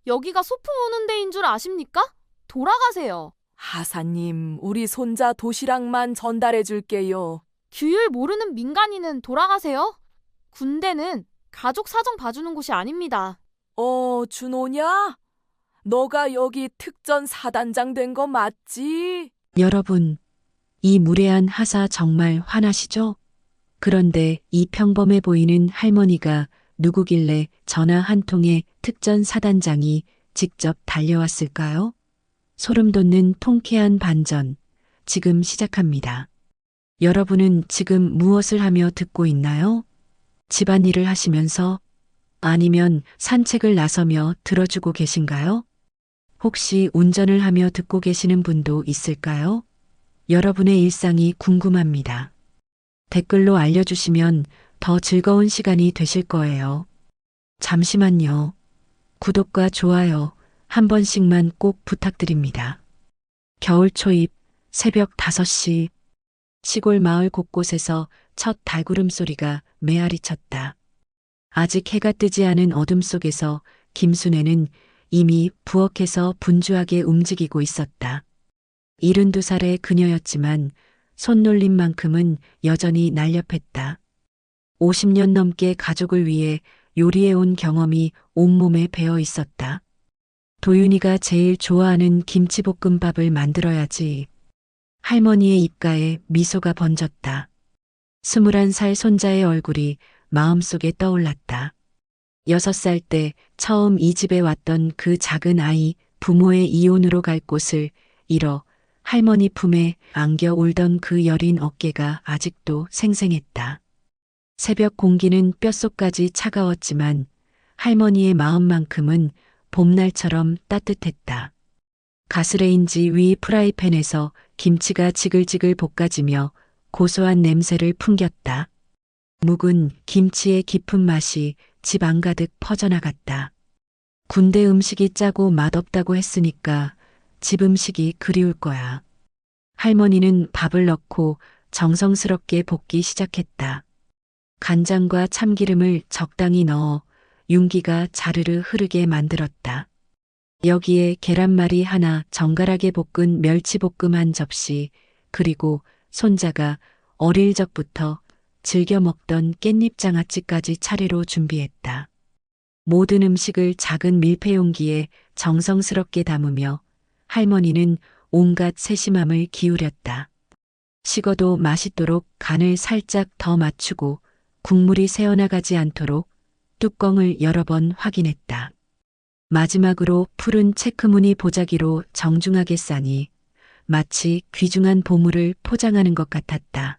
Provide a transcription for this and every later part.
여기가 소풍 오는 데인 줄 아십니까? 돌아가세요. 하사님, 우리 손자 도시락만 전달해 줄게요. 규율 모르는 민간인은 돌아가세요. 군대는 가족 사정 봐주는 곳이 아닙니다. 준호냐? 너가 여기 특전 사단장 된 거 맞지? 여러분, 이 무례한 하사 정말 화나시죠? 그런데 이 평범해 보이는 할머니가 누구길래 전화 한 통에 특전 사단장이 직접 달려왔을까요? 소름 돋는 통쾌한 반전, 지금 시작합니다. 여러분은 지금 무엇을 하며 듣고 있나요? 집안일을 하시면서 아니면 산책을 나서며 들어주고 계신가요? 혹시 운전을 하며 듣고 계시는 분도 있을까요? 여러분의 일상이 궁금합니다. 댓글로 알려주시면 더 즐거운 시간이 되실 거예요. 잠시만요. 구독과 좋아요 한 번씩만 꼭 부탁드립니다. 겨울 초입 새벽 5시 시골 마을 곳곳에서 첫 달구름 소리가 메아리 쳤다. 아직 해가 뜨지 않은 어둠 속에서 김순애는 이미 부엌에서 분주하게 움직이고 있었다. 72살의 그녀였지만 손놀림만큼은 여전히 날렵했다. 50년 넘게 가족을 위해 요리해온 경험이 온몸에 배어 있었다. 도윤이가 제일 좋아하는 김치볶음밥을 만들어야지. 할머니의 입가에 미소가 번졌다. 21살 손자의 얼굴이 마음속에 떠올랐다. 6살 때 처음 이 집에 왔던 그 작은 아이, 부모의 이혼으로 갈 곳을 잃어 할머니 품에 안겨 울던 그 여린 어깨가 아직도 생생했다. 새벽 공기는 뼛속까지 차가웠지만 할머니의 마음만큼은 봄날처럼 따뜻했다. 가스레인지 위 프라이팬에서 김치가 지글지글 볶아지며 고소한 냄새를 풍겼다. 묵은 김치의 깊은 맛이 집 안가득 퍼져나갔다. 군대 음식이 짜고 맛없다고 했으니까 집 음식이 그리울 거야. 할머니는 밥을 넣고 정성스럽게 볶기 시작했다. 간장과 참기름을 적당히 넣어 윤기가 자르르 흐르게 만들었다. 여기에 계란말이 하나, 정갈하게 볶은 멸치볶음 한 접시, 그리고 손자가 어릴 적부터 즐겨 먹던 깻잎장아찌까지 차례로 준비했다. 모든 음식을 작은 밀폐용기에 정성스럽게 담으며 할머니는 온갖 세심함을 기울였다. 식어도 맛있도록 간을 살짝 더 맞추고 국물이 새어나가지 않도록 뚜껑을 여러 번 확인했다. 마지막으로 푸른 체크무늬 보자기로 정중하게 싸니 마치 귀중한 보물을 포장하는 것 같았다.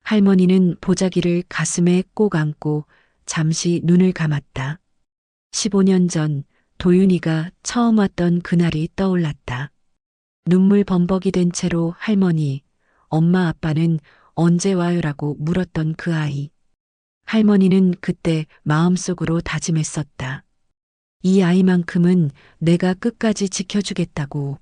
할머니는 보자기를 가슴에 꼭 안고 잠시 눈을 감았다. 15년 전 도윤이가 처음 왔던 그날이 떠올랐다. 눈물 범벅이 된 채로 할머니, 엄마 아빠는 언제 와요라고 물었던 그 아이. 할머니는 그때 마음속으로 다짐했었다. 이 아이만큼은 내가 끝까지 지켜주겠다고.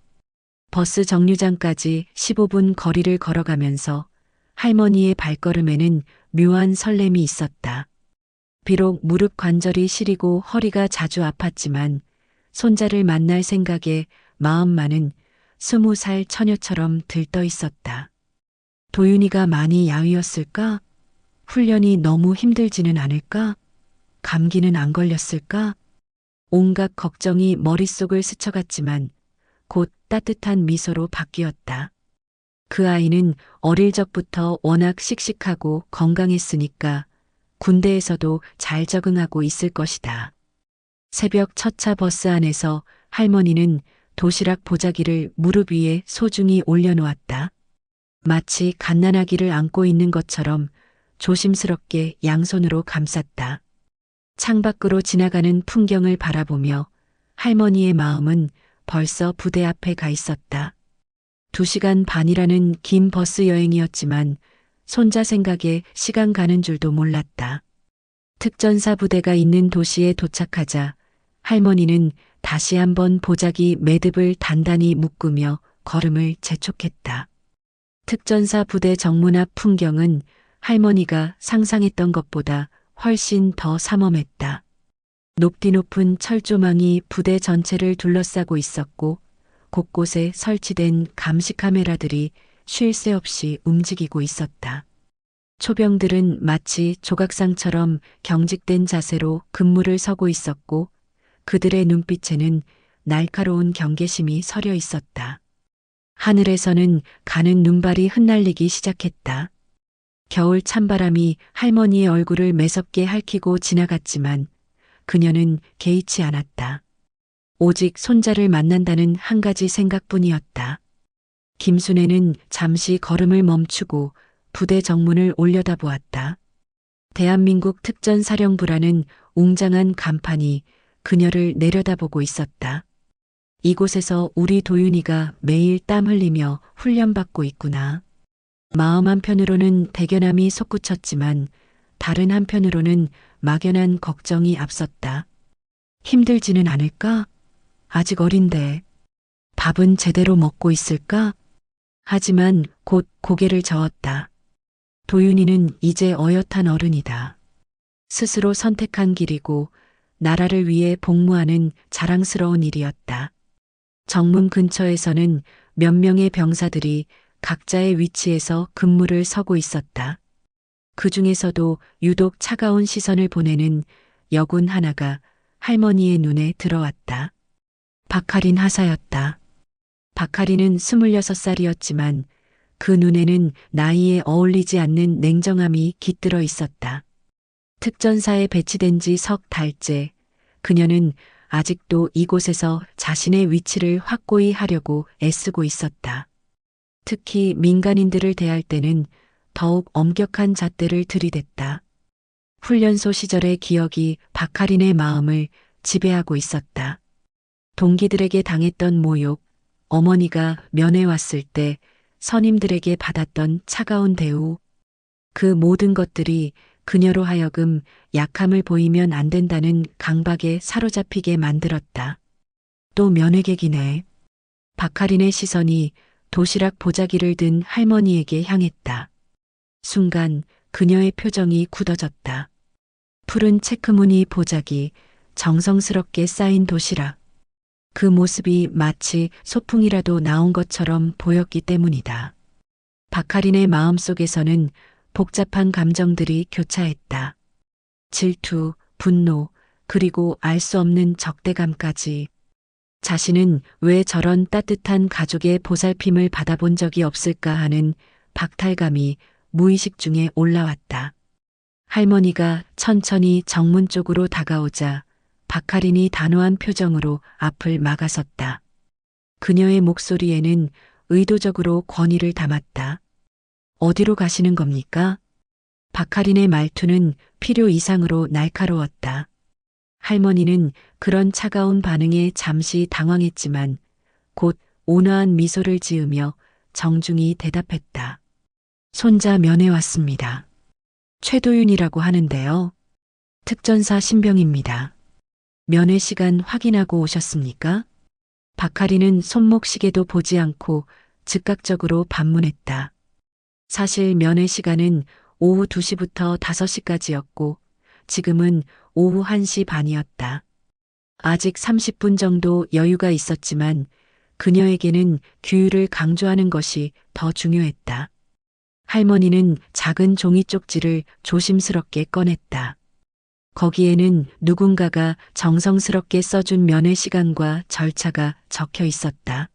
버스 정류장까지 15분 거리를 걸어가면서 할머니의 발걸음에는 묘한 설렘이 있었다. 비록 무릎 관절이 시리고 허리가 자주 아팠지만 손자를 만날 생각에 마음만은 20살 처녀처럼 들떠 있었다. 도윤이가 많이 야위었을까? 훈련이 너무 힘들지는 않을까? 감기는 안 걸렸을까? 온갖 걱정이 머릿속을 스쳐갔지만 곧 따뜻한 미소로 바뀌었다. 그 아이는 어릴 적부터 워낙 씩씩하고 건강했으니까 군대에서도 잘 적응하고 있을 것이다. 새벽 첫 차 버스 안에서 할머니는 도시락 보자기를 무릎 위에 소중히 올려놓았다. 마치 갓난아기를 안고 있는 것처럼 조심스럽게 양손으로 감쌌다. 창밖으로 지나가는 풍경을 바라보며 할머니의 마음은 벌써 부대 앞에 가 있었다. 2시간 반이라는 긴 버스 여행이었지만 손자 생각에 시간 가는 줄도 몰랐다. 특전사 부대가 있는 도시에 도착하자 할머니는 다시 한번 보자기 매듭을 단단히 묶으며 걸음을 재촉했다. 특전사 부대 정문 앞 풍경은 할머니가 상상했던 것보다 훨씬 더 삼엄했다. 높디 높은 철조망이 부대 전체를 둘러싸고 있었고 곳곳에 설치된 감시 카메라들이 쉴 새 없이 움직이고 있었다. 초병들은 마치 조각상처럼 경직된 자세로 근무를 서고 있었고 그들의 눈빛에는 날카로운 경계심이 서려 있었다. 하늘에서는 가는 눈발이 흩날리기 시작했다. 겨울 찬바람이 할머니의 얼굴을 매섭게 핥히고 지나갔지만 그녀는 개의치 않았다. 오직 손자를 만난다는 한 가지 생각뿐이었다. 김순애는 잠시 걸음을 멈추고 부대 정문을 올려다보았다. 대한민국 특전사령부라는 웅장한 간판이 그녀를 내려다보고 있었다. 이곳에서 우리 도윤이가 매일 땀 흘리며 훈련받고 있구나. 마음 한편으로는 대견함이 솟구쳤지만 다른 한편으로는 막연한 걱정이 앞섰다. 힘들지는 않을까? 아직 어린데. 밥은 제대로 먹고 있을까? 하지만 곧 고개를 저었다. 도윤이는 이제 어엿한 어른이다. 스스로 선택한 길이고 나라를 위해 복무하는 자랑스러운 일이었다. 정문 근처에서는 몇 명의 병사들이 각자의 위치에서 근무를 서고 있었다. 그 중에서도 유독 차가운 시선을 보내는 여군 하나가 할머니의 눈에 들어왔다. 박하린 하사였다. 박하린은 26살이었지만 그 눈에는 나이에 어울리지 않는 냉정함이 깃들어 있었다. 특전사에 배치된 지 석 달째 그녀는 아직도 이곳에서 자신의 위치를 확고히 하려고 애쓰고 있었다. 특히 민간인들을 대할 때는 더욱 엄격한 잣대를 들이댔다. 훈련소 시절의 기억이 박하린의 마음을 지배하고 있었다. 동기들에게 당했던 모욕, 어머니가 면회 왔을 때 선임들에게 받았던 차가운 대우, 그 모든 것들이 그녀로 하여금 약함을 보이면 안 된다는 강박에 사로잡히게 만들었다. 또 면회객이네. 박하린의 시선이 도시락 보자기를 든 할머니에게 향했다. 순간 그녀의 표정이 굳어졌다. 푸른 체크무늬 보자기, 정성스럽게 쌓인 도시락. 그 모습이 마치 소풍이라도 나온 것처럼 보였기 때문이다. 박하린의 마음속에서는 복잡한 감정들이 교차했다. 질투, 분노, 그리고 알 수 없는 적대감까지. 자신은 왜 저런 따뜻한 가족의 보살핌을 받아본 적이 없을까 하는 박탈감이 무의식 중에 올라왔다. 할머니가 천천히 정문 쪽으로 다가오자 박하린이 단호한 표정으로 앞을 막아섰다. 그녀의 목소리에는 의도적으로 권위를 담았다. 어디로 가시는 겁니까? 박하린의 말투는 필요 이상으로 날카로웠다. 할머니는 그런 차가운 반응에 잠시 당황했지만 곧 온화한 미소를 지으며 정중히 대답했다. 손자 면회 왔습니다. 최도윤이라고 하는데요. 특전사 신병입니다. 면회 시간 확인하고 오셨습니까? 박하린은 손목시계도 보지 않고 즉각적으로 반문했다. 사실 면회 시간은 오후 2시부터 5시까지였고 지금은 오후 1시 반이었다. 아직 30분 정도 여유가 있었지만 그녀에게는 규율을 강조하는 것이 더 중요했다. 할머니는 작은 종이 쪽지를 조심스럽게 꺼냈다. 거기에는 누군가가 정성스럽게 써준 면회 시간과 절차가 적혀 있었다.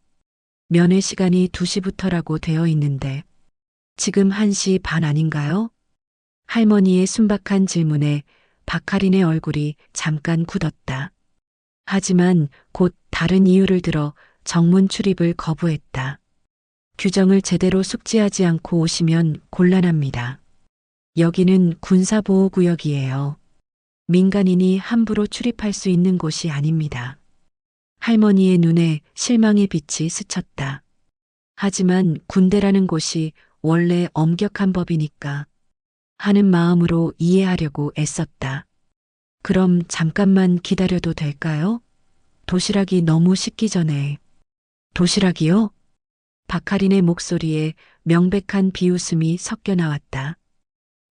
면회 시간이 2시부터라고 되어 있는데 지금 1시 반 아닌가요? 할머니의 순박한 질문에 박하린의 얼굴이 잠깐 굳었다. 하지만 곧 다른 이유를 들어 정문 출입을 거부했다. 규정을 제대로 숙지하지 않고 오시면 곤란합니다. 여기는 군사보호구역이에요. 민간인이 함부로 출입할 수 있는 곳이 아닙니다. 할머니의 눈에 실망의 빛이 스쳤다. 하지만 군대라는 곳이 원래 엄격한 법이니까 하는 마음으로 이해하려고 애썼다. 그럼 잠깐만 기다려도 될까요? 도시락이 너무 식기 전에. 도시락이요? 박하린의 목소리에 명백한 비웃음이 섞여 나왔다.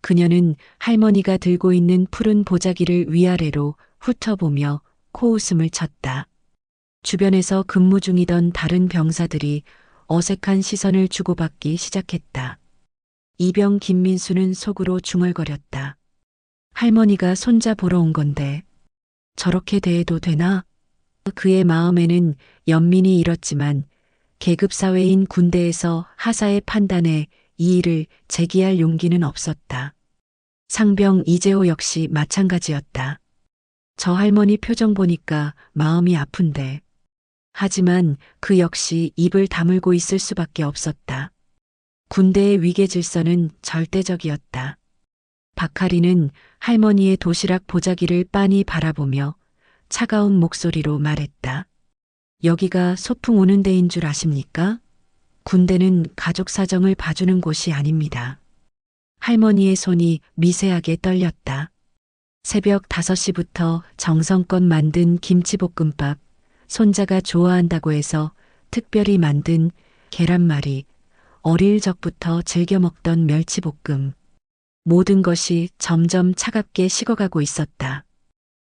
그녀는 할머니가 들고 있는 푸른 보자기를 위아래로 훑어보며 코웃음을 쳤다. 주변에서 근무 중이던 다른 병사들이 어색한 시선을 주고받기 시작했다. 이병 김민수는 속으로 중얼거렸다. 할머니가 손자 보러 온 건데 저렇게 대해도 되나? 그의 마음에는 연민이 일었지만 계급사회인 군대에서 하사의 판단에 이 일을 제기할 용기는 없었다. 상병 이재호 역시 마찬가지였다. 저 할머니 표정 보니까 마음이 아픈데. 하지만 그 역시 입을 다물고 있을 수밖에 없었다. 군대의 위계 질서는 절대적이었다. 박하리는 할머니의 도시락 보자기를 빤히 바라보며 차가운 목소리로 말했다. 여기가 소풍 오는 데인 줄 아십니까? 군대는 가족 사정을 봐주는 곳이 아닙니다. 할머니의 손이 미세하게 떨렸다. 새벽 5시부터 정성껏 만든 김치볶음밥, 손자가 좋아한다고 해서 특별히 만든 계란말이, 어릴 적부터 즐겨 먹던 멸치볶음. 모든 것이 점점 차갑게 식어가고 있었다.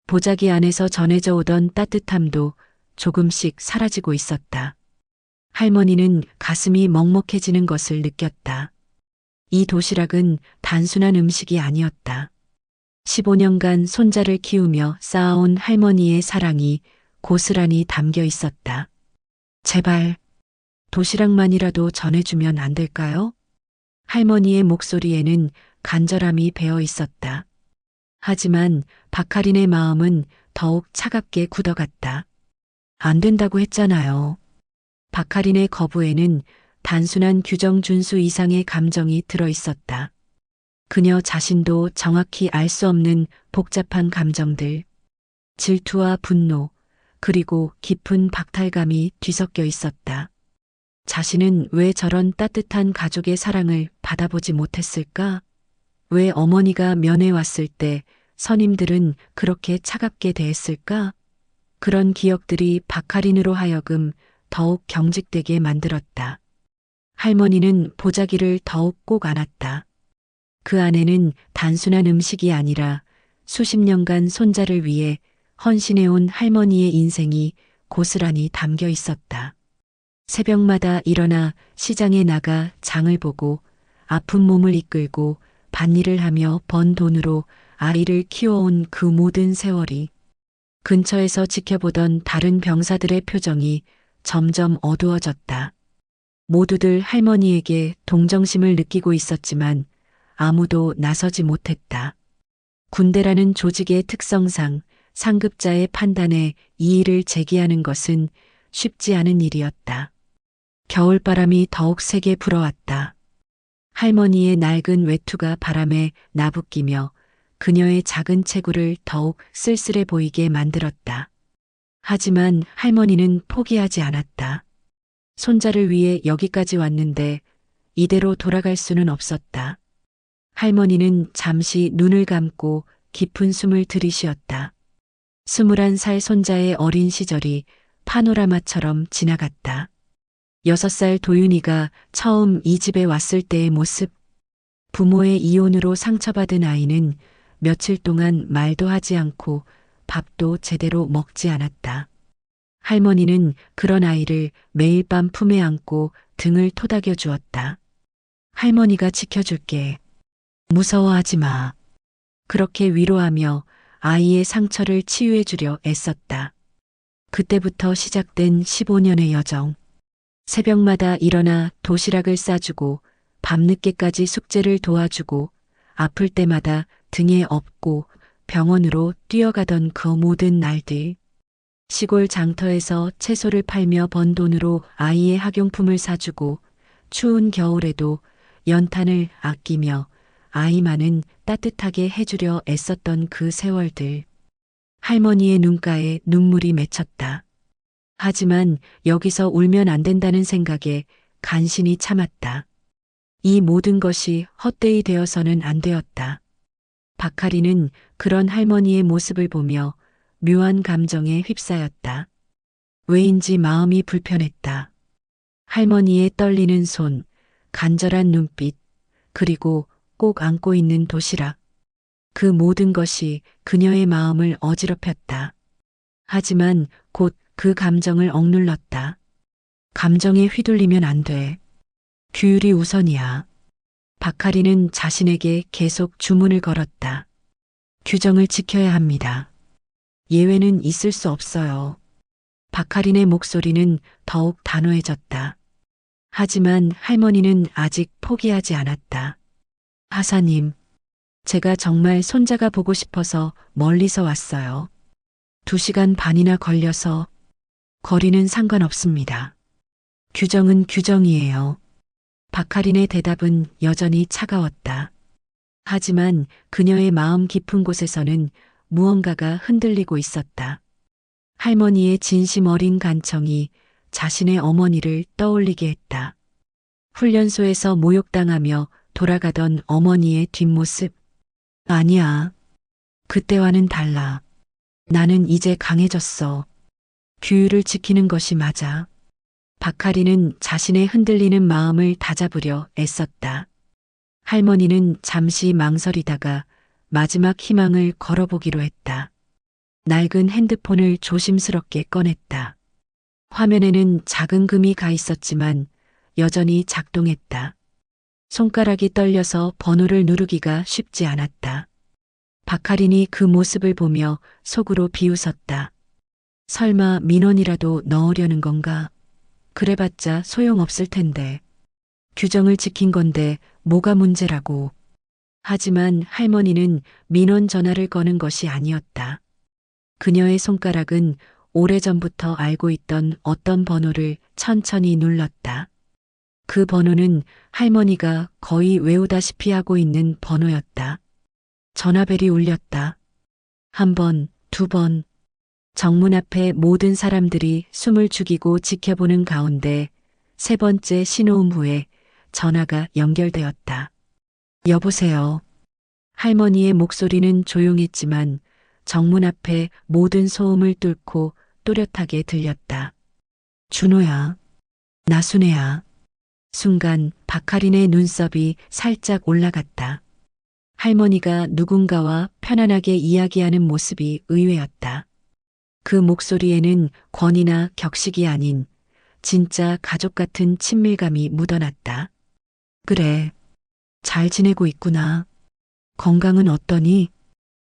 보자기 안에서 전해져 오던 따뜻함도 조금씩 사라지고 있었다. 할머니는 가슴이 먹먹해지는 것을 느꼈다. 이 도시락은 단순한 음식이 아니었다. 15년간 손자를 키우며 쌓아온 할머니의 사랑이 고스란히 담겨 있었다. 제발 도시락만이라도 전해주면 안 될까요? 할머니의 목소리에는 간절함이 배어 있었다. 하지만 박하린의 마음은 더욱 차갑게 굳어갔다. 안 된다고 했잖아요. 박하린의 거부에는 단순한 규정 준수 이상의 감정이 들어 있었다. 그녀 자신도 정확히 알 수 없는 복잡한 감정들, 질투와 분노, 그리고 깊은 박탈감이 뒤섞여 있었다. 자신은 왜 저런 따뜻한 가족의 사랑을 받아보지 못했을까? 왜 어머니가 면회 왔을 때 선임들은 그렇게 차갑게 대했을까? 그런 기억들이 박하린으로 하여금 더욱 경직되게 만들었다. 할머니는 보자기를 더욱 꼭 안았다. 그 안에는 단순한 음식이 아니라 수십 년간 손자를 위해 헌신해온 할머니의 인생이 고스란히 담겨 있었다. 새벽마다 일어나 시장에 나가 장을 보고 아픈 몸을 이끌고 밭일을 하며 번 돈으로 아이를 키워온 그 모든 세월이 근처에서 지켜보던 다른 병사들의 표정이 점점 어두워졌다. 모두들 할머니에게 동정심을 느끼고 있었지만 아무도 나서지 못했다. 군대라는 조직의 특성상 상급자의 판단에 이의를 제기하는 것은 쉽지 않은 일이었다. 겨울바람이 더욱 세게 불어왔다. 할머니의 낡은 외투가 바람에 나부끼며 그녀의 작은 체구를 더욱 쓸쓸해 보이게 만들었다. 하지만 할머니는 포기하지 않았다. 손자를 위해 여기까지 왔는데 이대로 돌아갈 수는 없었다. 할머니는 잠시 눈을 감고 깊은 숨을 들이쉬었다. 21살 손자의 어린 시절이 파노라마처럼 지나갔다. 6살 도윤이가 처음 이 집에 왔을 때의 모습. 부모의 이혼으로 상처받은 아이는 며칠 동안 말도 하지 않고 밥도 제대로 먹지 않았다. 할머니는 그런 아이를 매일 밤 품에 안고 등을 토닥여 주었다. 할머니가 지켜줄게. 무서워하지 마. 그렇게 위로하며 아이의 상처를 치유해 주려 애썼다. 그때부터 시작된 15년의 여정. 새벽마다 일어나 도시락을 싸주고 밤늦게까지 숙제를 도와주고 아플 때마다 등에 업고 병원으로 뛰어가던 그 모든 날들. 시골 장터에서 채소를 팔며 번 돈으로 아이의 학용품을 사주고 추운 겨울에도 연탄을 아끼며 아이만은 따뜻하게 해주려 애썼던 그 세월들. 할머니의 눈가에 눈물이 맺혔다. 하지만 여기서 울면 안 된다는 생각에 간신히 참았다. 이 모든 것이 헛되이 되어서는 안 되었다. 박하리는 그런 할머니의 모습을 보며 묘한 감정에 휩싸였다. 왜인지 마음이 불편했다. 할머니의 떨리는 손, 간절한 눈빛, 그리고 꼭 안고 있는 도시락. 그 모든 것이 그녀의 마음을 어지럽혔다. 하지만 곧 그 감정을 억눌렀다. 감정에 휘둘리면 안 돼. 규율이 우선이야. 박하리는 자신에게 계속 주문을 걸었다. 규정을 지켜야 합니다. 예외는 있을 수 없어요. 박하린의 목소리는 더욱 단호해졌다. 하지만 할머니는 아직 포기하지 않았다. 하사님, 제가 정말 손자가 보고 싶어서 멀리서 왔어요. 2시간 반이나 걸려서 거리는 상관없습니다. 규정은 규정이에요. 박하린의 대답은 여전히 차가웠다. 하지만 그녀의 마음 깊은 곳에서는 무언가가 흔들리고 있었다. 할머니의 진심 어린 간청이 자신의 어머니를 떠올리게 했다. 훈련소에서 모욕당하며 돌아가던 어머니의 뒷모습. 아니야. 그때와는 달라. 나는 이제 강해졌어. 규율을 지키는 것이 맞아. 박하리는 자신의 흔들리는 마음을 다잡으려 애썼다. 할머니는 잠시 망설이다가 마지막 희망을 걸어보기로 했다. 낡은 핸드폰을 조심스럽게 꺼냈다. 화면에는 작은 금이 가 있었지만 여전히 작동했다. 손가락이 떨려서 번호를 누르기가 쉽지 않았다. 박하린이 그 모습을 보며 속으로 비웃었다. 설마 민원이라도 넣으려는 건가? 그래봤자 소용없을 텐데. 규정을 지킨 건데 뭐가 문제라고. 하지만 할머니는 민원 전화를 거는 것이 아니었다. 그녀의 손가락은 오래전부터 알고 있던 어떤 번호를 천천히 눌렀다. 그 번호는 할머니가 거의 외우다시피 하고 있는 번호였다. 전화벨이 울렸다. 1번, 2번. 정문 앞에 모든 사람들이 숨을 죽이고 지켜보는 가운데 3번째 신호음 후에 전화가 연결되었다. 여보세요. 할머니의 목소리는 조용했지만 정문 앞에 모든 소음을 뚫고 또렷하게 들렸다. 준호야. 나순애야. 순간 박하린의 눈썹이 살짝 올라갔다. 할머니가 누군가와 편안하게 이야기하는 모습이 의외였다. 그 목소리에는 권위나 격식이 아닌 진짜 가족 같은 친밀감이 묻어났다. 그래. 잘 지내고 있구나. 건강은 어떠니?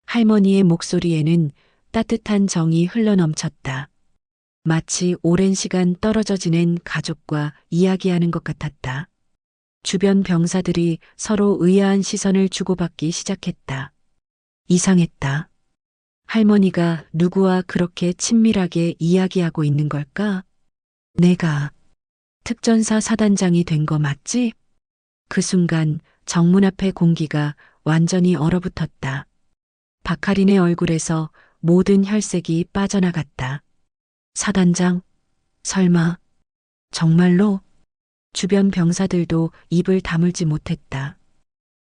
할머니의 목소리에는 따뜻한 정이 흘러넘쳤다. 마치 오랜 시간 떨어져 지낸 가족과 이야기하는 것 같았다. 주변 병사들이 서로 의아한 시선을 주고받기 시작했다. 이상했다. 할머니가 누구와 그렇게 친밀하게 이야기하고 있는 걸까? 내가 특전사 사단장이 된 거 맞지? 그 순간 정문 앞의 공기가 완전히 얼어붙었다. 박하린의 얼굴에서 모든 혈색이 빠져나갔다. 사단장? 설마? 정말로? 주변 병사들도 입을 다물지 못했다.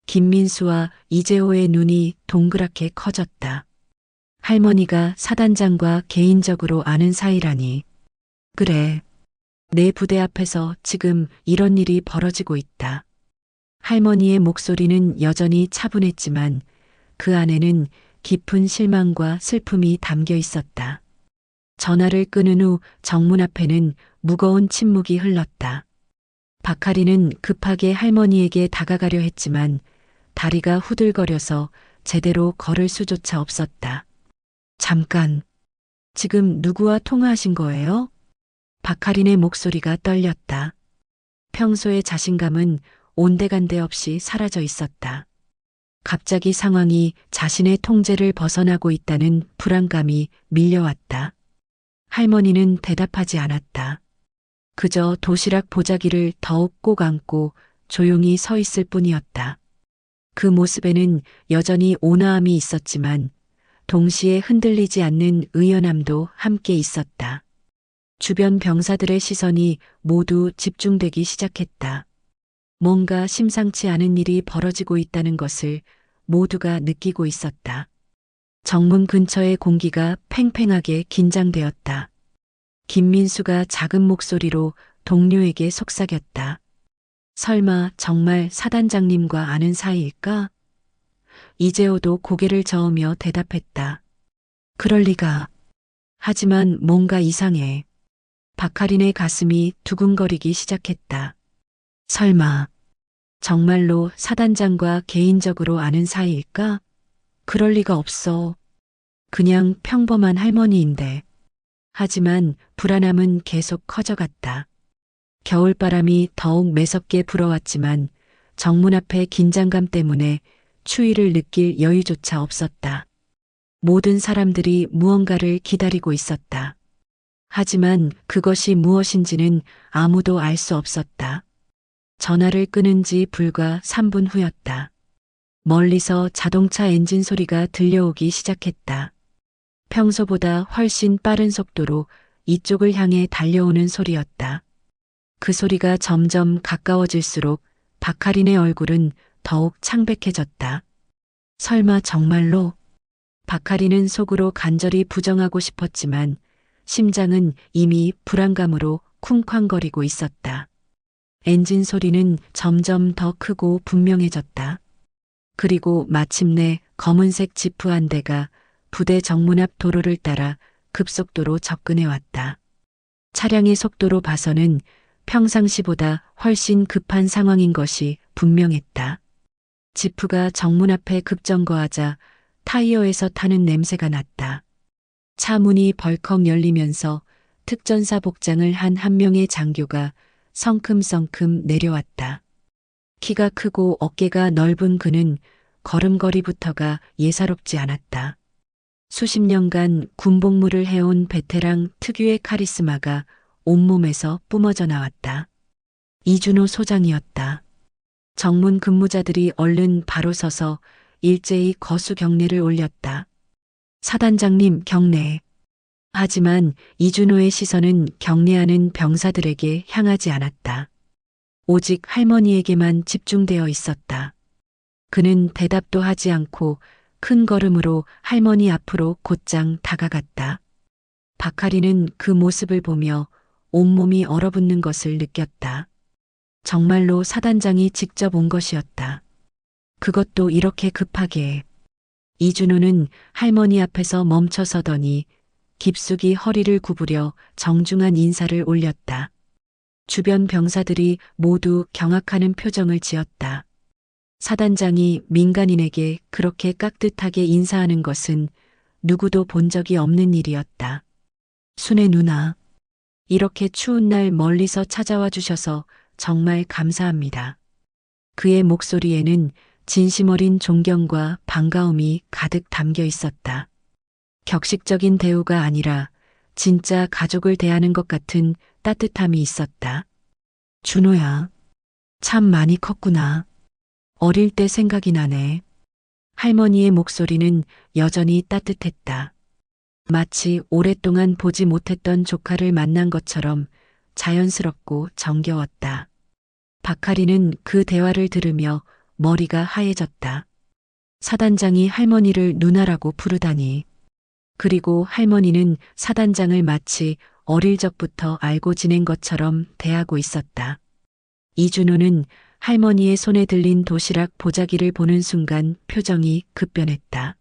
김민수와 이재호의 눈이 동그랗게 커졌다. 할머니가 사단장과 개인적으로 아는 사이라니. 그래. 내 부대 앞에서 지금 이런 일이 벌어지고 있다. 할머니의 목소리는 여전히 차분했지만 그 안에는 깊은 실망과 슬픔이 담겨 있었다. 전화를 끊은 후 정문 앞에는 무거운 침묵이 흘렀다. 박하리는 급하게 할머니에게 다가가려 했지만 다리가 후들거려서 제대로 걸을 수조차 없었다. 잠깐, 지금 누구와 통화하신 거예요? 박하린의 목소리가 떨렸다. 평소의 자신감은 온데간데 없이 사라져 있었다. 갑자기 상황이 자신의 통제를 벗어나고 있다는 불안감이 밀려왔다. 할머니는 대답하지 않았다. 그저 도시락 보자기를 더욱 꼭 안고 조용히 서 있을 뿐이었다. 그 모습에는 여전히 온화함이 있었지만 동시에 흔들리지 않는 의연함도 함께 있었다. 주변 병사들의 시선이 모두 집중되기 시작했다. 뭔가 심상치 않은 일이 벌어지고 있다는 것을 모두가 느끼고 있었다. 정문 근처의 공기가 팽팽하게 긴장되었다. 김민수가 작은 목소리로 동료에게 속삭였다. 설마 정말 사단장님과 아는 사이일까? 이재호도 고개를 저으며 대답했다. 그럴 리가. 하지만 뭔가 이상해. 박하린의 가슴이 두근거리기 시작했다. 설마 정말로 사단장과 개인적으로 아는 사이일까? 그럴 리가 없어. 그냥 평범한 할머니인데. 하지만 불안함은 계속 커져갔다. 겨울바람이 더욱 매섭게 불어왔지만 정문 앞의 긴장감 때문에 추위를 느낄 여유조차 없었다. 모든 사람들이 무언가를 기다리고 있었다. 하지만 그것이 무엇인지는 아무도 알 수 없었다. 전화를 끊은 지 불과 3분 후였다. 멀리서 자동차 엔진 소리가 들려오기 시작했다. 평소보다 훨씬 빠른 속도로 이쪽을 향해 달려오는 소리였다. 그 소리가 점점 가까워질수록 박하린의 얼굴은 더욱 창백해졌다. 설마 정말로? 박하린은 속으로 간절히 부정하고 싶었지만 심장은 이미 불안감으로 쿵쾅거리고 있었다. 엔진 소리는 점점 더 크고 분명해졌다. 그리고 마침내 검은색 지프 한 대가 부대 정문 앞 도로를 따라 급속도로 접근해 왔다. 차량의 속도로 봐서는 평상시보다 훨씬 급한 상황인 것이 분명했다. 지프가 정문 앞에 급정거하자 타이어에서 타는 냄새가 났다. 차 문이 벌컥 열리면서 특전사 복장을 한 명의 장교가 성큼성큼 내려왔다. 키가 크고 어깨가 넓은 그는 걸음걸이부터가 예사롭지 않았다. 수십 년간 군복무를 해온 베테랑 특유의 카리스마가 온몸에서 뿜어져 나왔다. 이준호 소장이었다. 정문 근무자들이 얼른 바로 서서 일제히 거수 경례를 올렸다. 사단장님 경례. 하지만 이준호의 시선은 경례하는 병사들에게 향하지 않았다. 오직 할머니에게만 집중되어 있었다. 그는 대답도 하지 않고 큰 걸음으로 할머니 앞으로 곧장 다가갔다. 박하린은 그 모습을 보며 온몸이 얼어붙는 것을 느꼈다. 정말로 사단장이 직접 온 것이었다. 그것도 이렇게 급하게. 이준호는 할머니 앞에서 멈춰서더니 깊숙이 허리를 구부려 정중한 인사를 올렸다. 주변 병사들이 모두 경악하는 표정을 지었다. 사단장이 민간인에게 그렇게 깍듯하게 인사하는 것은 누구도 본 적이 없는 일이었다. 순애 누나, 이렇게 추운 날 멀리서 찾아와 주셔서 정말 감사합니다. 그의 목소리에는 진심 어린 존경과 반가움이 가득 담겨 있었다. 격식적인 대우가 아니라 진짜 가족을 대하는 것 같은 따뜻함이 있었다. 준호야, 참 많이 컸구나. 어릴 때 생각이 나네. 할머니의 목소리는 여전히 따뜻했다. 마치 오랫동안 보지 못했던 조카를 만난 것처럼 자연스럽고 정겨웠다. 박하리는 그 대화를 들으며 머리가 하얘졌다. 사단장이 할머니를 누나라고 부르다니. 그리고 할머니는 사단장을 마치 어릴 적부터 알고 지낸 것처럼 대하고 있었다. 이준호는 할머니의 손에 들린 도시락 보자기를 보는 순간 표정이 급변했다.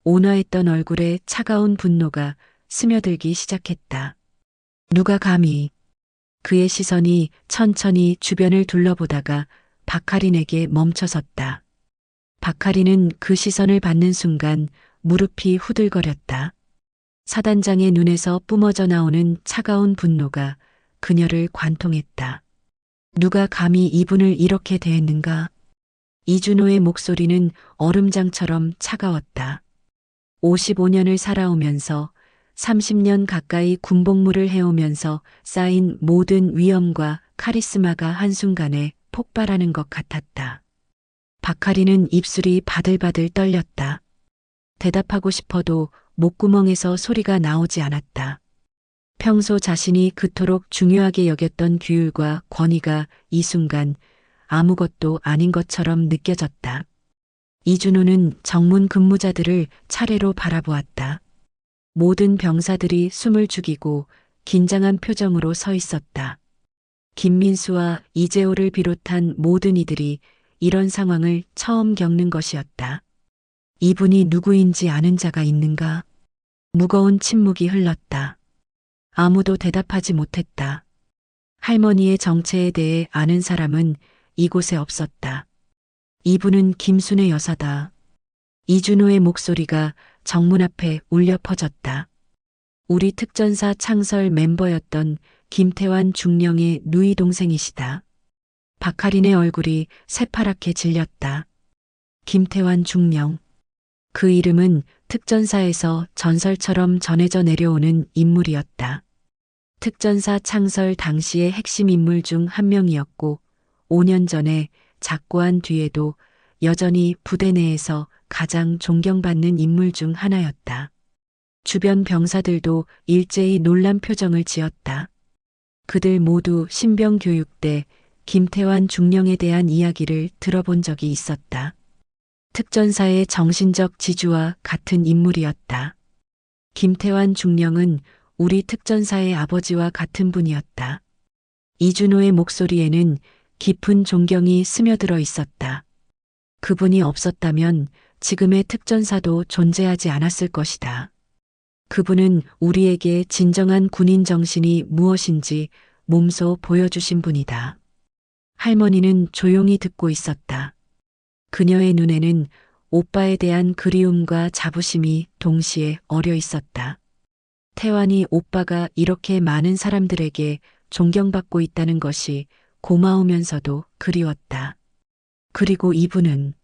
온화했던 얼굴에 차가운 분노가 스며들기 시작했다. 누가 감히. 그의 시선이 천천히 주변을 둘러보다가 박하린에게 멈춰섰다. 박하린은 그 시선을 받는 순간 무릎이 후들거렸다. 사단장의 눈에서 뿜어져 나오는 차가운 분노가 그녀를 관통했다. 누가 감히 이분을 이렇게 대했는가? 이준호의 목소리는 얼음장처럼 차가웠다. 55년을 살아오면서 30년 가까이 군복무를 해오면서 쌓인 모든 위엄과 카리스마가 한순간에 폭발하는 것 같았다. 박하리는 입술이 바들바들 떨렸다. 대답하고 싶어도 목구멍에서 소리가 나오지 않았다. 평소 자신이 그토록 중요하게 여겼던 규율과 권위가 이 순간 아무것도 아닌 것처럼 느껴졌다. 이준호는 정문 근무자들을 차례로 바라보았다. 모든 병사들이 숨을 죽이고 긴장한 표정으로 서 있었다. 김민수와 이재호를 비롯한 모든 이들이 이런 상황을 처음 겪는 것이었다. 이분이 누구인지 아는 자가 있는가? 무거운 침묵이 흘렀다. 아무도 대답하지 못했다. 할머니의 정체에 대해 아는 사람은 이곳에 없었다. 이분은 김순의 여사다. 이준호의 목소리가 정문 앞에 울려 퍼졌다. 우리 특전사 창설 멤버였던 김태환 중령의 누이 동생이시다. 박하린의 얼굴이 새파랗게 질렸다. 김태환 중령. 그 이름은 특전사에서 전설처럼 전해져 내려오는 인물이었다. 특전사 창설 당시의 핵심 인물 중 한 명이었고 5년 전에 작고한 뒤에도 여전히 부대 내에서 가장 존경받는 인물 중 하나였다. 주변 병사들도 일제히 놀란 표정을 지었다. 그들 모두 신병 교육 때 김태환 중령에 대한 이야기를 들어본 적이 있었다. 특전사의 정신적 지주와 같은 인물이었다. 김태환 중령은 우리 특전사의 아버지와 같은 분이었다. 이준호의 목소리에는 깊은 존경이 스며들어 있었다. 그분이 없었다면 지금의 특전사도 존재하지 않았을 것이다. 그분은 우리에게 진정한 군인 정신이 무엇인지 몸소 보여주신 분이다. 할머니는 조용히 듣고 있었다. 그녀의 눈에는 오빠에 대한 그리움과 자부심이 동시에 어려 있었다. 태환이 오빠가 이렇게 많은 사람들에게 존경받고 있다는 것이 고마우면서도 그리웠다. 그리고 이분은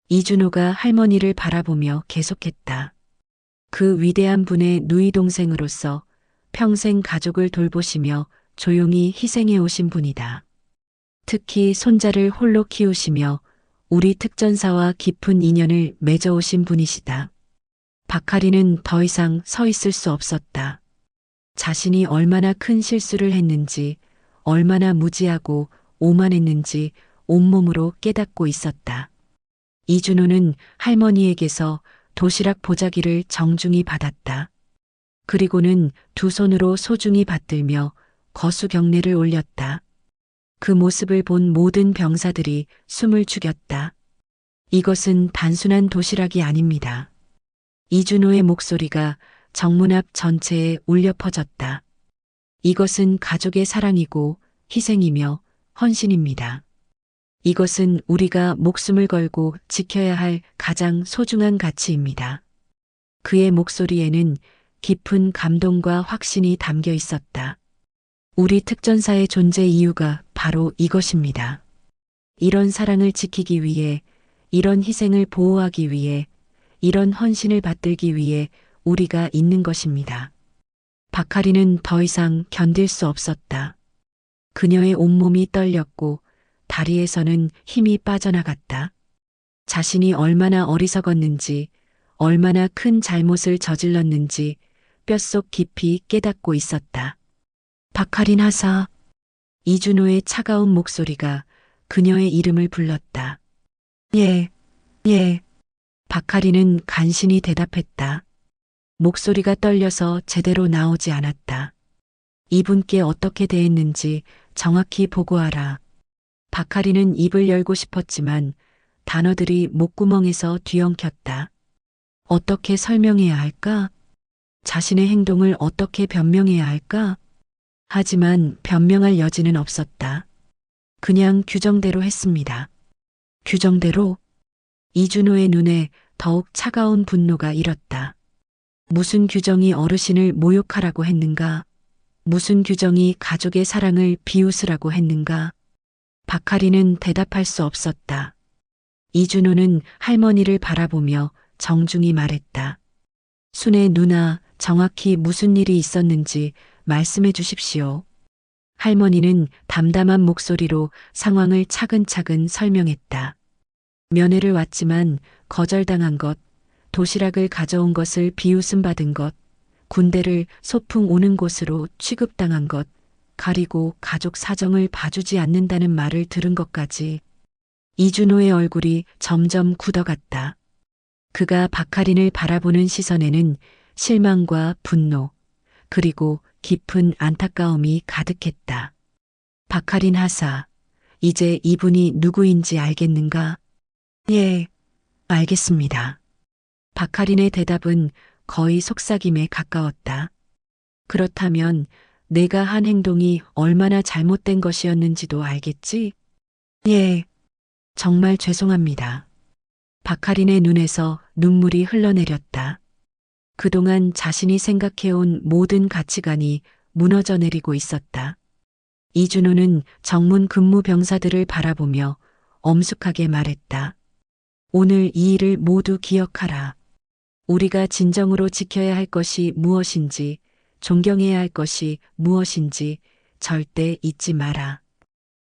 이준호가 할머니를 바라보며 계속했다. 그 위대한 분의 누이 동생으로서 평생 가족을 돌보시며 조용히 희생해 오신 분이다. 특히 손자를 홀로 키우시며 우리 특전사와 깊은 인연을 맺어 오신 분이시다. 박하리는 더 이상 서 있을 수 없었다. 자신이 얼마나 큰 실수를 했는지, 얼마나 무지하고 오만했는지 온몸으로 깨닫고 있었다. 이준호는 할머니에게서 도시락 보자기를 정중히 받았다. 그리고는 두 손으로 소중히 받들며 거수 경례를 올렸다. 그 모습을 본 모든 병사들이 숨을 죽였다. 이것은 단순한 도시락이 아닙니다. 이준호의 목소리가 정문 앞 전체에 울려 퍼졌다. 이것은 가족의 사랑이고 희생이며 헌신입니다. 이것은 우리가 목숨을 걸고 지켜야 할 가장 소중한 가치입니다. 그의 목소리에는 깊은 감동과 확신이 담겨 있었다. 우리 특전사의 존재 이유가 바로 이것입니다. 이런 사랑을 지키기 위해, 이런 희생을 보호하기 위해, 이런 헌신을 받들기 위해 우리가 있는 것입니다. 박하리는 더 이상 견딜 수 없었다. 그녀의 온몸이 떨렸고 다리에서는 힘이 빠져나갔다. 자신이 얼마나 어리석었는지, 얼마나 큰 잘못을 저질렀는지 뼛속 깊이 깨닫고 있었다. 박하린 하사. 이준호의 차가운 목소리가 그녀의 이름을 불렀다. 예, 예. 박하리는 간신히 대답했다. 목소리가 떨려서 제대로 나오지 않았다. 이분께 어떻게 대했는지 정확히 보고하라. 박하리는 입을 열고 싶었지만 단어들이 목구멍에서 뒤엉켰다. 어떻게 설명해야 할까? 자신의 행동을 어떻게 변명해야 할까? 하지만 변명할 여지는 없었다. 그냥 규정대로 했습니다. 규정대로? 이준호의 눈에 더욱 차가운 분노가 일었다. 무슨 규정이 어르신을 모욕하라고 했는가? 무슨 규정이 가족의 사랑을 비웃으라고 했는가? 박하리는 대답할 수 없었다. 이준호는 할머니를 바라보며 정중히 말했다. 순애 누나, 정확히 무슨 일이 있었는지 말씀해 주십시오. 할머니는 담담한 목소리로 상황을 차근차근 설명했다. 면회를 왔지만 거절당한 것, 도시락을 가져온 것을 비웃음 받은 것, 군대를 소풍 오는 곳으로 취급당한 것, 가리고 가족 사정을 봐주지 않는다는 말을 들은 것까지. 이준호의 얼굴이 점점 굳어갔다. 그가 박하린을 바라보는 시선에는 실망과 분노, 그리고 깊은 안타까움이 가득했다. 박하린 하사, 이제 이분이 누구인지 알겠는가? 예, 알겠습니다. 박하린의 대답은 거의 속삭임에 가까웠다. 그렇다면 내가 한 행동이 얼마나 잘못된 것이었는지도 알겠지? 예, 정말 죄송합니다. 박하린의 눈에서 눈물이 흘러내렸다. 그동안 자신이 생각해온 모든 가치관이 무너져 내리고 있었다. 이준호는 정문 근무 병사들을 바라보며 엄숙하게 말했다. 오늘 이 일을 모두 기억하라. 우리가 진정으로 지켜야 할 것이 무엇인지, 존경해야 할 것이 무엇인지 절대 잊지 마라.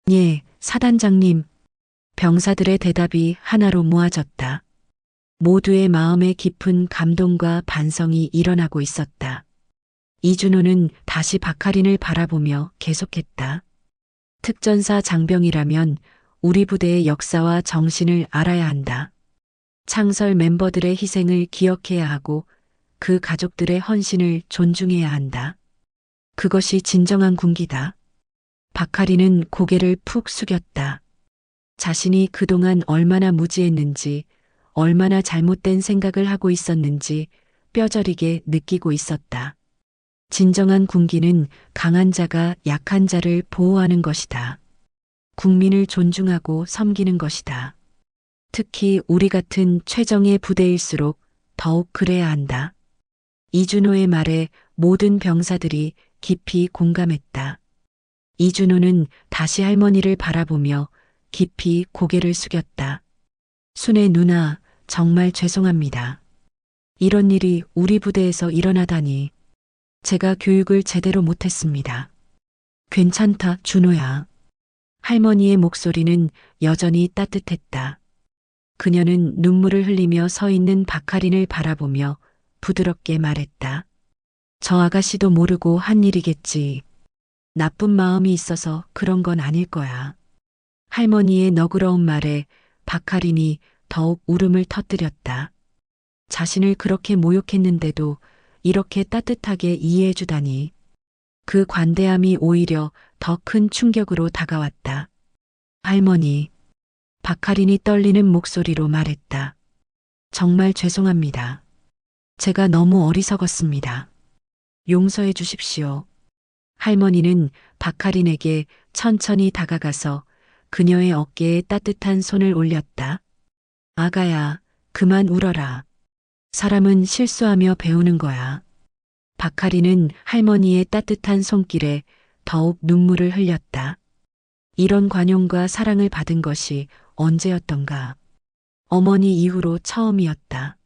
예, 사단장님. 병사들의 대답이 하나로 모아졌다. 모두의 마음에 깊은 감동과 반성이 일어나고 있었다. 이준호는 다시 박하린을 바라보며 계속했다. 특전사 장병이라면 우리 부대의 역사와 정신을 알아야 한다. 창설 멤버들의 희생을 기억해야 하고 그 가족들의 헌신을 존중해야 한다. 그것이 진정한 군기다. 박하린은 고개를 푹 숙였다. 자신이 그동안 얼마나 무지했는지, 얼마나 잘못된 생각을 하고 있었는지 뼈저리게 느끼고 있었다. 진정한 군기는 강한 자가 약한 자를 보호하는 것이다. 국민을 존중하고 섬기는 것이다. 특히 우리 같은 최정예 부대일수록 더욱 그래야 한다. 이준호의 말에 모든 병사들이 깊이 공감했다. 이준호는 다시 할머니를 바라보며 깊이 고개를 숙였다. 순애 누나, 정말 죄송합니다. 이런 일이 우리 부대에서 일어나다니. 제가 교육을 제대로 못했습니다. 괜찮다, 준호야. 할머니의 목소리는 여전히 따뜻했다. 그녀는 눈물을 흘리며 서 있는 박하린을 바라보며 부드럽게 말했다. 저 아가씨도 모르고 한 일이겠지. 나쁜 마음이 있어서 그런 건 아닐 거야. 할머니의 너그러운 말에 박하린이 더욱 울음을 터뜨렸다. 자신을 그렇게 모욕했는데도 이렇게 따뜻하게 이해해주다니. 그 관대함이 오히려 더 큰 충격으로 다가왔다. 할머니, 박하린이 떨리는 목소리로 말했다. 정말 죄송합니다. 제가 너무 어리석었습니다. 용서해 주십시오. 할머니는 박하린에게 천천히 다가가서 그녀의 어깨에 따뜻한 손을 올렸다. 아가야, 그만 울어라. 사람은 실수하며 배우는 거야. 박하린은 할머니의 따뜻한 손길에 더욱 눈물을 흘렸다. 이런 관용과 사랑을 받은 것이 언제였던가. 어머니 이후로 처음이었다.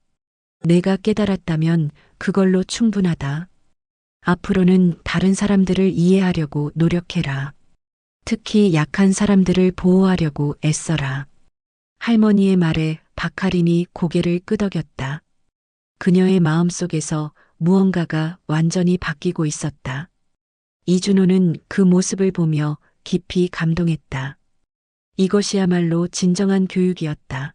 내가 깨달았다면 그걸로 충분하다. 앞으로는 다른 사람들을 이해하려고 노력해라. 특히 약한 사람들을 보호하려고 애써라. 할머니의 말에 박하린이 고개를 끄덕였다. 그녀의 마음속에서 무언가가 완전히 바뀌고 있었다. 이준호는 그 모습을 보며 깊이 감동했다. 이것이야말로 진정한 교육이었다.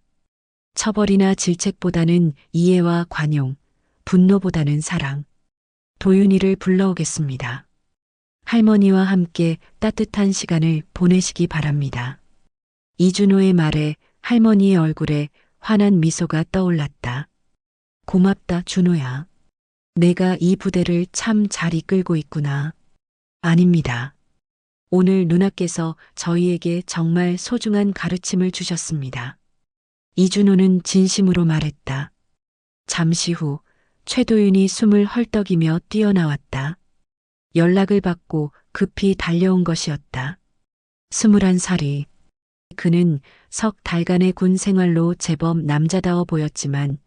처벌이나 질책보다는 이해와 관용, 분노보다는 사랑. 도윤이를 불러오겠습니다. 할머니와 함께 따뜻한 시간을 보내시기 바랍니다. 이준호의 말에 할머니의 얼굴에 환한 미소가 떠올랐다. 고맙다, 준호야. 내가 이 부대를 참 잘 이끌고 있구나. 아닙니다. 오늘 누나께서 저희에게 정말 소중한 가르침을 주셨습니다. 이준호는 진심으로 말했다. 잠시 후 최도윤이 숨을 헐떡이며 뛰어나왔다. 연락을 받고 급히 달려온 것이었다. 21살이. 그는 석 달간의 군 생활로 제법 남자다워 보였지만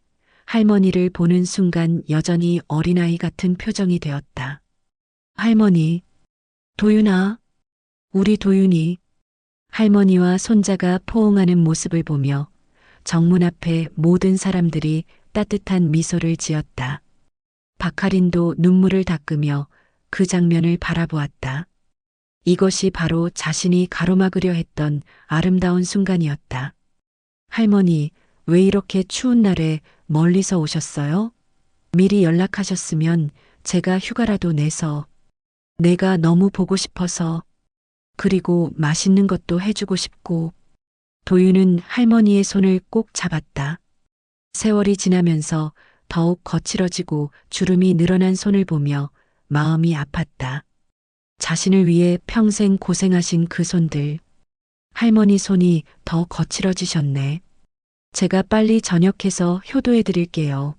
할머니를 보는 순간 여전히 어린아이 같은 표정이 되었다. 할머니, 도윤아, 우리 도윤이. 할머니와 손자가 포옹하는 모습을 보며 정문 앞에 모든 사람들이 따뜻한 미소를 지었다. 박하린도 눈물을 닦으며 그 장면을 바라보았다. 이것이 바로 자신이 가로막으려 했던 아름다운 순간이었다. 할머니, 왜 이렇게 추운 날에 멀리서 오셨어요? 미리 연락하셨으면 제가 휴가라도 내서. 내가 너무 보고 싶어서. 그리고 맛있는 것도 해주고 싶고. 도윤은 할머니의 손을 꼭 잡았다. 세월이 지나면서 더욱 거칠어지고 주름이 늘어난 손을 보며 마음이 아팠다. 자신을 위해 평생 고생하신 그 손들. 할머니 손이 더 거칠어지셨네. 제가 빨리 전역해서 효도해 드릴게요.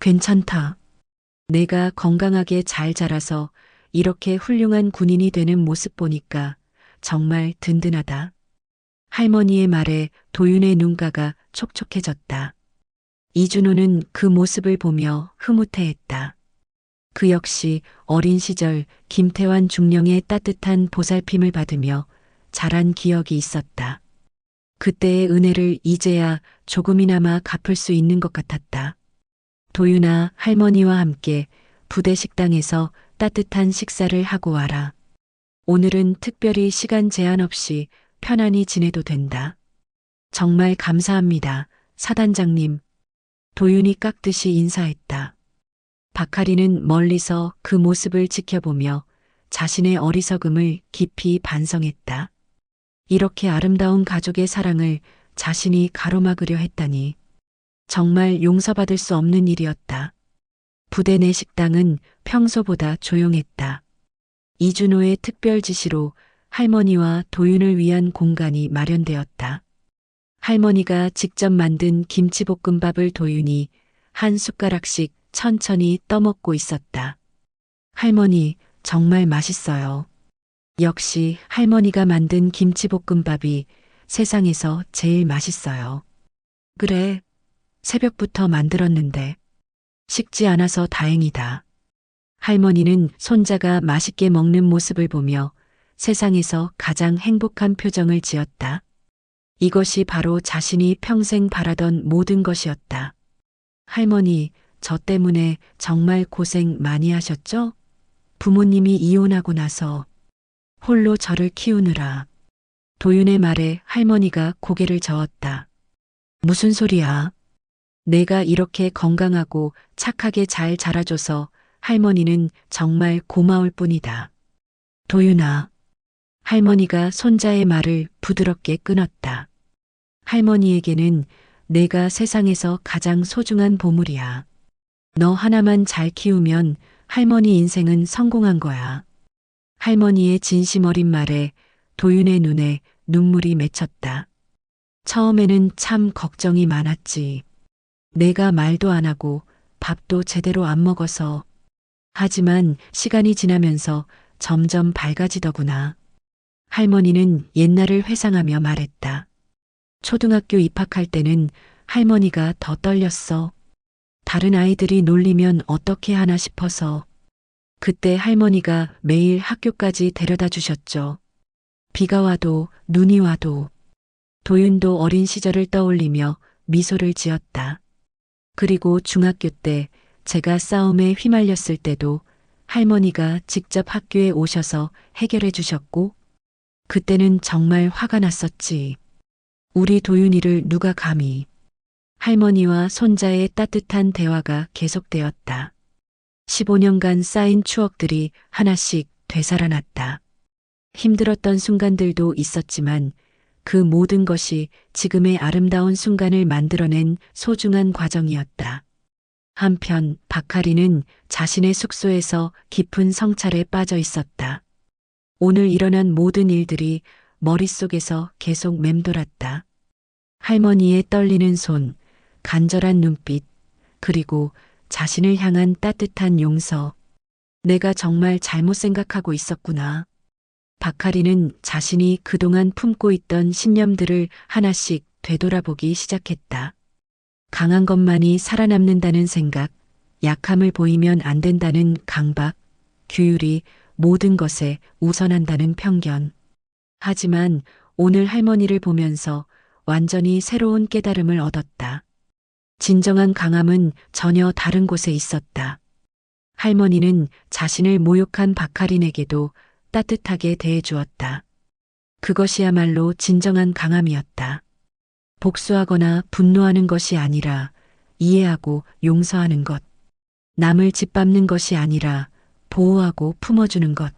괜찮다. 내가 건강하게 잘 자라서 이렇게 훌륭한 군인이 되는 모습 보니까 정말 든든하다. 할머니의 말에 도윤의 눈가가 촉촉해졌다. 이준호는 그 모습을 보며 흐뭇해했다. 그 역시 어린 시절 김태환 중령의 따뜻한 보살핌을 받으며 자란 기억이 있었다. 그때의 은혜를 이제야 조금이나마 갚을 수 있는 것 같았다. 도윤아, 할머니와 함께 부대 식당에서 따뜻한 식사를 하고 와라. 오늘은 특별히 시간 제한 없이 편안히 지내도 된다. 정말 감사합니다, 사단장님. 도윤이 깍듯이 인사했다. 박하리는 멀리서 그 모습을 지켜보며 자신의 어리석음을 깊이 반성했다. 이렇게 아름다운 가족의 사랑을 자신이 가로막으려 했다니. 정말 용서받을 수 없는 일이었다. 부대 내 식당은 평소보다 조용했다. 이준호의 특별 지시로 할머니와 도윤을 위한 공간이 마련되었다. 할머니가 직접 만든 김치볶음밥을 도윤이 한 숟가락씩 천천히 떠먹고 있었다. 할머니, 정말 맛있어요. 역시 할머니가 만든 김치볶음밥이 세상에서 제일 맛있어요. 그래, 새벽부터 만들었는데 식지 않아서 다행이다. 할머니는 손자가 맛있게 먹는 모습을 보며 세상에서 가장 행복한 표정을 지었다. 이것이 바로 자신이 평생 바라던 모든 것이었다. 할머니, 저 때문에 정말 고생 많이 하셨죠? 부모님이 이혼하고 나서 홀로 저를 키우느라. 도윤의 말에 할머니가 고개를 저었다. 무슨 소리야? 내가 이렇게 건강하고 착하게 잘 자라줘서 할머니는 정말 고마울 뿐이다. 도윤아. 할머니가 손자의 말을 부드럽게 끊었다. 할머니에게는 내가 세상에서 가장 소중한 보물이야. 너 하나만 잘 키우면 할머니 인생은 성공한 거야. 할머니의 진심 어린 말에 도윤의 눈에 눈물이 맺혔다. 처음에는 참 걱정이 많았지. 내가 말도 안 하고 밥도 제대로 안 먹어서. 하지만 시간이 지나면서 점점 밝아지더구나. 할머니는 옛날을 회상하며 말했다. 초등학교 입학할 때는 할머니가 더 떨렸어. 다른 아이들이 놀리면 어떻게 하나 싶어서. 그때 할머니가 매일 학교까지 데려다 주셨죠. 비가 와도 눈이 와도. 도윤도 어린 시절을 떠올리며 미소를 지었다. 그리고 중학교 때 제가 싸움에 휘말렸을 때도 할머니가 직접 학교에 오셔서 해결해 주셨고, 그때는 정말 화가 났었지. 우리 도윤이를 누가 감히. 할머니와 손자의 따뜻한 대화가 계속되었다. 15년간 쌓인 추억들이 하나씩 되살아났다. 힘들었던 순간들도 있었지만 그 모든 것이 지금의 아름다운 순간을 만들어낸 소중한 과정이었다. 한편 박하리는 자신의 숙소에서 깊은 성찰에 빠져 있었다. 오늘 일어난 모든 일들이 머릿속에서 계속 맴돌았다. 할머니의 떨리는 손, 간절한 눈빛, 그리고 자신을 향한 따뜻한 용서. 내가 정말 잘못 생각하고 있었구나. 박하리는 자신이 그동안 품고 있던 신념들을 하나씩 되돌아보기 시작했다. 강한 것만이 살아남는다는 생각, 약함을 보이면 안 된다는 강박, 규율이 모든 것에 우선한다는 편견. 하지만 오늘 할머니를 보면서 완전히 새로운 깨달음을 얻었다. 진정한 강함은 전혀 다른 곳에 있었다. 할머니는 자신을 모욕한 박하린에게도 따뜻하게 대해주었다. 그것이야말로 진정한 강함이었다. 복수하거나 분노하는 것이 아니라 이해하고 용서하는 것. 남을 짓밟는 것이 아니라 보호하고 품어주는 것.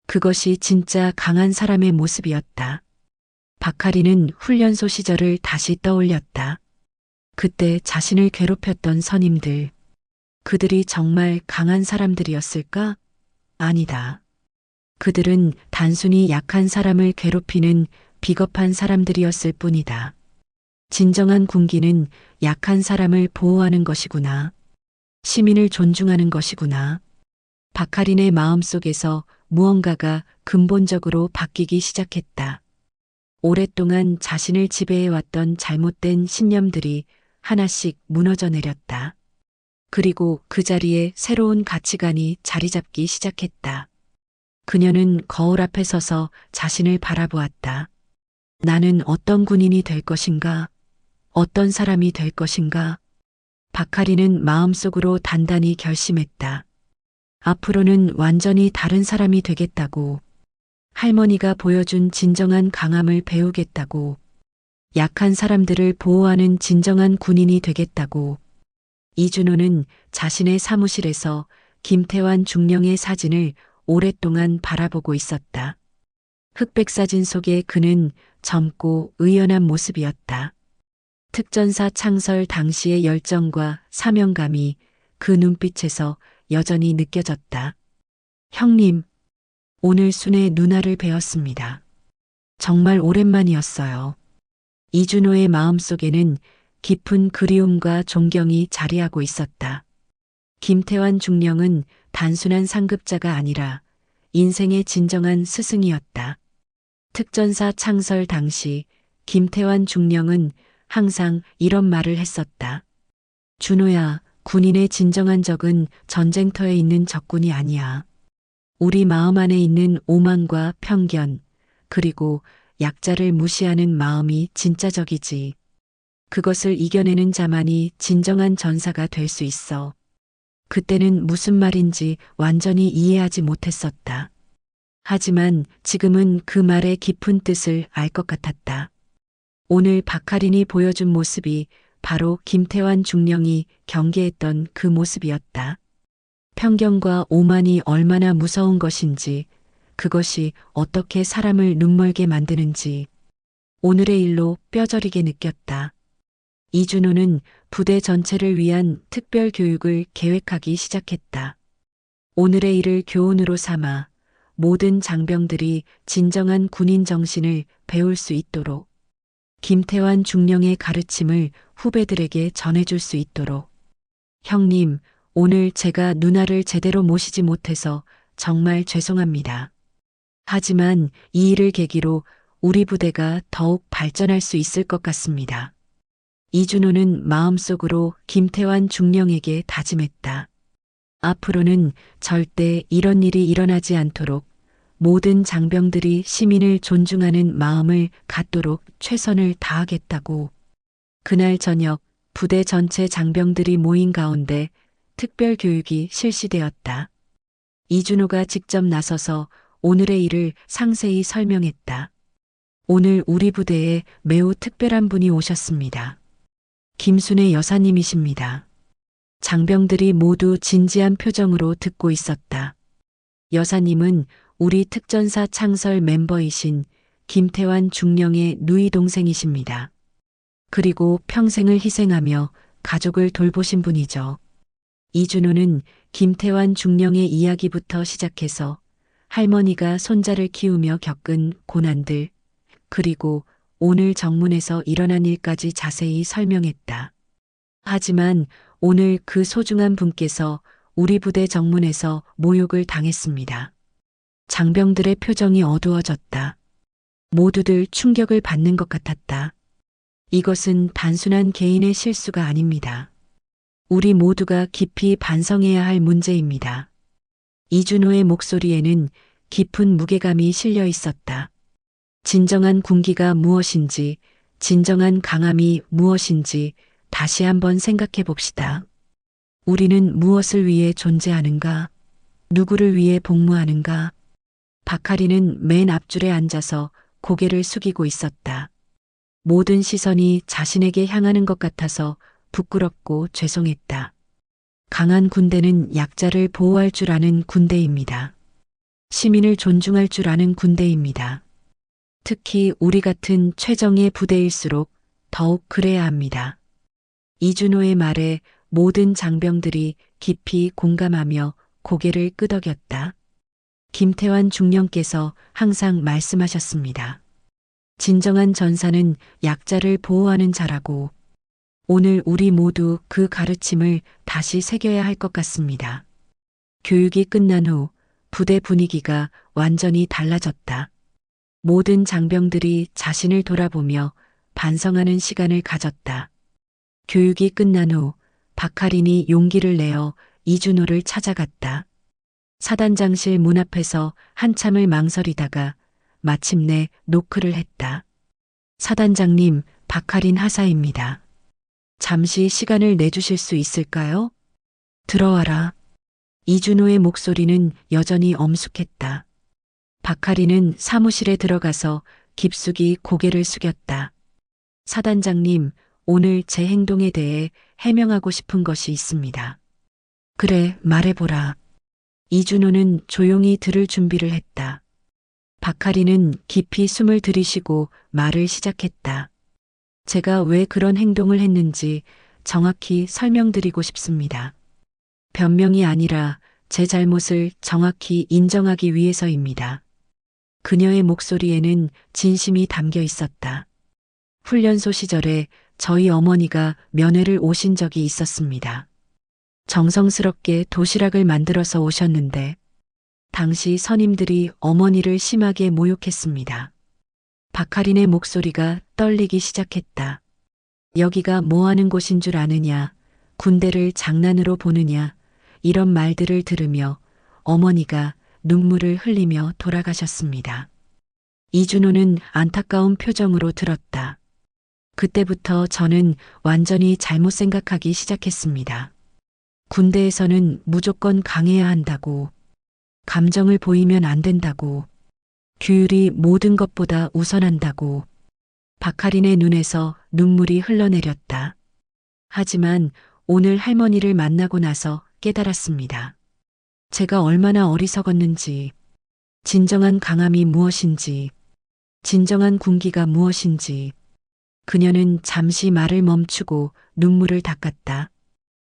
그것이 진짜 강한 사람의 모습이었다. 박하리는 훈련소 시절을 다시 떠올렸다. 그때 자신을 괴롭혔던 선임들. 그들이 정말 강한 사람들이었을까? 아니다. 그들은 단순히 약한 사람을 괴롭히는 비겁한 사람들이었을 뿐이다. 진정한 군기는 약한 사람을 보호하는 것이구나. 시민을 존중하는 것이구나. 박하린의 마음속에서 무언가가 근본적으로 바뀌기 시작했다. 오랫동안 자신을 지배해왔던 잘못된 신념들이 하나씩 무너져 내렸다. 그리고 그 자리에 새로운 가치관이 자리 잡기 시작했다. 그녀는 거울 앞에 서서 자신을 바라보았다. 나는 어떤 군인이 될 것인가? 어떤 사람이 될 것인가? 박하리는 마음속으로 단단히 결심했다. 앞으로는 완전히 다른 사람이 되겠다고. 할머니가 보여준 진정한 강함을 배우겠다고. 약한 사람들을 보호하는 진정한 군인이 되겠다고. 이준호는 자신의 사무실에서 김태환 중령의 사진을 오랫동안 바라보고 있었다. 흑백 사진 속에 그는 젊고 의연한 모습이었다. 특전사 창설 당시의 열정과 사명감이 그 눈빛에서 여전히 느껴졌다. 형님, 오늘 순의 누나를 뵈었습니다. 정말 오랜만이었어요. 이준호의 마음속에는 깊은 그리움과 존경이 자리하고 있었다. 김태환 중령은 단순한 상급자가 아니라 인생의 진정한 스승이었다. 특전사 창설 당시 김태환 중령은 항상 이런 말을 했었다. 준호야, 군인의 진정한 적은 전쟁터에 있는 적군이 아니야. 우리 마음 안에 있는 오만과 편견, 그리고 약자를 무시하는 마음이 진짜 적이지. 그것을 이겨내는 자만이 진정한 전사가 될 수 있어. 그때는 무슨 말인지 완전히 이해하지 못했었다. 하지만 지금은 그 말의 깊은 뜻을 알 것 같았다. 오늘 박하린이 보여준 모습이 바로 김태환 중령이 경계했던 그 모습이었다. 편견과 오만이 얼마나 무서운 것인지, 그것이 어떻게 사람을 눈멀게 만드는지 오늘의 일로 뼈저리게 느꼈다. 이준호는 부대 전체를 위한 특별 교육을 계획하기 시작했다. 오늘의 일을 교훈으로 삼아 모든 장병들이 진정한 군인 정신을 배울 수 있도록, 김태환 중령의 가르침을 후배들에게 전해줄 수 있도록. 형님, 오늘 제가 누나를 제대로 모시지 못해서 정말 죄송합니다. 하지만 이 일을 계기로 우리 부대가 더욱 발전할 수 있을 것 같습니다. 이준호는 마음속으로 김태환 중령에게 다짐했다. 앞으로는 절대 이런 일이 일어나지 않도록 모든 장병들이 시민을 존중하는 마음을 갖도록 최선을 다하겠다고. 그날 저녁 부대 전체 장병들이 모인 가운데 특별 교육이 실시되었다. 이준호가 직접 나서서 오늘의 일을 상세히 설명했다. 오늘 우리 부대에 매우 특별한 분이 오셨습니다. 김순애 여사님이십니다. 장병들이 모두 진지한 표정으로 듣고 있었다. 여사님은 우리 특전사 창설 멤버이신 김태환 중령의 누이 동생이십니다. 그리고 평생을 희생하며 가족을 돌보신 분이죠. 이준호는 김태환 중령의 이야기부터 시작해서 할머니가 손자를 키우며 겪은 고난들, 그리고 오늘 정문에서 일어난 일까지 자세히 설명했다. 하지만 오늘 그 소중한 분께서 우리 부대 정문에서 모욕을 당했습니다. 장병들의 표정이 어두워졌다. 모두들 충격을 받는 것 같았다. 이것은 단순한 개인의 실수가 아닙니다. 우리 모두가 깊이 반성해야 할 문제입니다. 이준호의 목소리에는 깊은 무게감이 실려 있었다. 진정한 군기가 무엇인지, 진정한 강함이 무엇인지 다시 한번 생각해 봅시다. 우리는 무엇을 위해 존재하는가? 누구를 위해 복무하는가? 박하리는 맨 앞줄에 앉아서 고개를 숙이고 있었다. 모든 시선이 자신에게 향하는 것 같아서 부끄럽고 죄송했다. 강한 군대는 약자를 보호할 줄 아는 군대입니다. 시민을 존중할 줄 아는 군대입니다. 특히 우리 같은 최정예 부대일수록 더욱 그래야 합니다. 이준호의 말에 모든 장병들이 깊이 공감하며 고개를 끄덕였다. 김태환 중령께서 항상 말씀하셨습니다. 진정한 전사는 약자를 보호하는 자라고, 오늘 우리 모두 그 가르침을 다시 새겨야 할 것 같습니다. 교육이 끝난 후 부대 분위기가 완전히 달라졌다. 모든 장병들이 자신을 돌아보며 반성하는 시간을 가졌다. 교육이 끝난 후 박하린이 용기를 내어 이준호를 찾아갔다. 사단장실 문 앞에서 한참을 망설이다가 마침내 노크를 했다. 사단장님, 박하린 하사입니다. 잠시 시간을 내주실 수 있을까요? 들어와라. 이준호의 목소리는 여전히 엄숙했다. 박하린은 사무실에 들어가서 깊숙이 고개를 숙였다. 사단장님, 오늘 제 행동에 대해 해명하고 싶은 것이 있습니다. 그래, 말해보라. 이준호는 조용히 들을 준비를 했다. 박하린은 깊이 숨을 들이쉬고 말을 시작했다. 제가 왜 그런 행동을 했는지 정확히 설명드리고 싶습니다. 변명이 아니라 제 잘못을 정확히 인정하기 위해서입니다. 그녀의 목소리에는 진심이 담겨 있었다. 훈련소 시절에 저희 어머니가 면회를 오신 적이 있었습니다. 정성스럽게 도시락을 만들어서 오셨는데 당시 선임들이 어머니를 심하게 모욕했습니다. 박하린의 목소리가 떨리기 시작했다. 여기가 뭐 하는 곳인 줄 아느냐, 군대를 장난으로 보느냐, 이런 말들을 들으며 어머니가 눈물을 흘리며 돌아가셨습니다. 이준호는 안타까운 표정으로 들었다. 그때부터 저는 완전히 잘못 생각하기 시작했습니다. 군대에서는 무조건 강해야 한다고, 감정을 보이면 안 된다고, 규율이 모든 것보다 우선한다고. 박하린의 눈에서 눈물이 흘러내렸다. 하지만 오늘 할머니를 만나고 나서 깨달았습니다. 제가 얼마나 어리석었는지, 진정한 강함이 무엇인지, 진정한 군기가 무엇인지. 그녀는 잠시 말을 멈추고 눈물을 닦았다.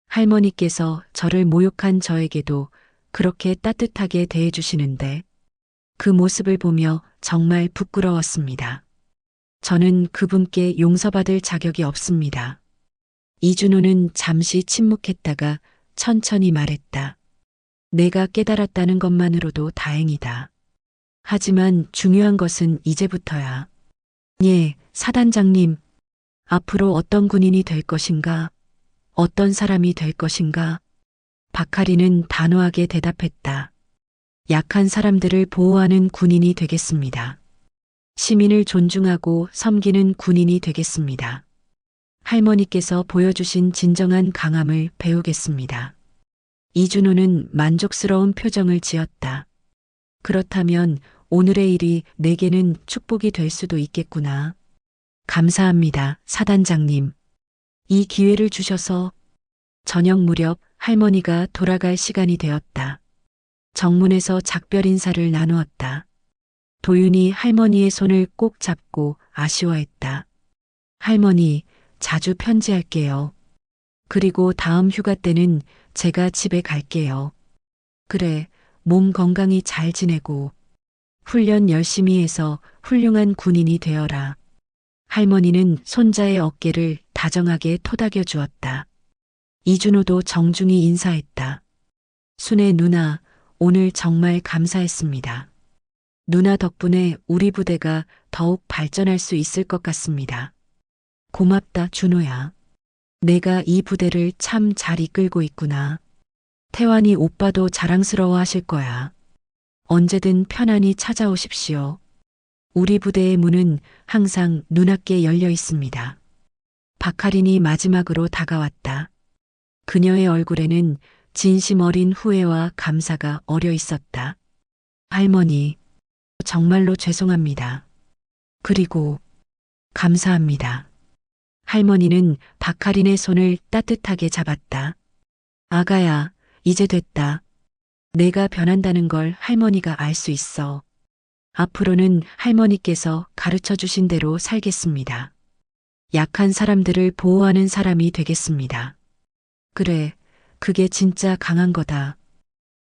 할머니께서 저를 모욕한 저에게도 그렇게 따뜻하게 대해주시는데 그 모습을 보며 정말 부끄러웠습니다. 저는 그분께 용서받을 자격이 없습니다. 이준호는 잠시 침묵했다가 천천히 말했다. 내가 깨달았다는 것만으로도 다행이다. 하지만 중요한 것은 이제부터야. 예, 사단장님. 앞으로 어떤 군인이 될 것인가? 어떤 사람이 될 것인가? 박하린은 단호하게 대답했다. 약한 사람들을 보호하는 군인이 되겠습니다. 시민을 존중하고 섬기는 군인이 되겠습니다. 할머니께서 보여주신 진정한 강함을 배우겠습니다. 이준호는 만족스러운 표정을 지었다. 그렇다면 오늘의 일이 내게는 축복이 될 수도 있겠구나. 감사합니다, 사단장님. 이 기회를 주셔서. 저녁 무렵 할머니가 돌아갈 시간이 되었다. 정문에서 작별 인사를 나누었다. 도윤이 할머니의 손을 꼭 잡고 아쉬워했다. 할머니, 자주 편지할게요. 그리고 다음 휴가 때는 제가 집에 갈게요. 그래, 몸 건강히 잘 지내고 훈련 열심히 해서 훌륭한 군인이 되어라. 할머니는 손자의 어깨를 다정하게 토닥여 주었다. 이준호도 정중히 인사했다. 순애 누나, 오늘 정말 감사했습니다. 누나 덕분에 우리 부대가 더욱 발전할 수 있을 것 같습니다. 고맙다, 준호야. 내가 이 부대를 참 잘 이끌고 있구나. 태환이 오빠도 자랑스러워 하실 거야. 언제든 편안히 찾아오십시오. 우리 부대의 문은 항상 누나께 열려 있습니다. 박하린이 마지막으로 다가왔다. 그녀의 얼굴에는 진심 어린 후회와 감사가 어려 있었다. 할머니, 정말로 죄송합니다. 그리고 감사합니다. 할머니는 박하린의 손을 따뜻하게 잡았다. 아가야, 이제 됐다. 내가 변한다는 걸 할머니가 알 수 있어. 앞으로는 할머니께서 가르쳐 주신 대로 살겠습니다. 약한 사람들을 보호하는 사람이 되겠습니다. 그래, 그게 진짜 강한 거다.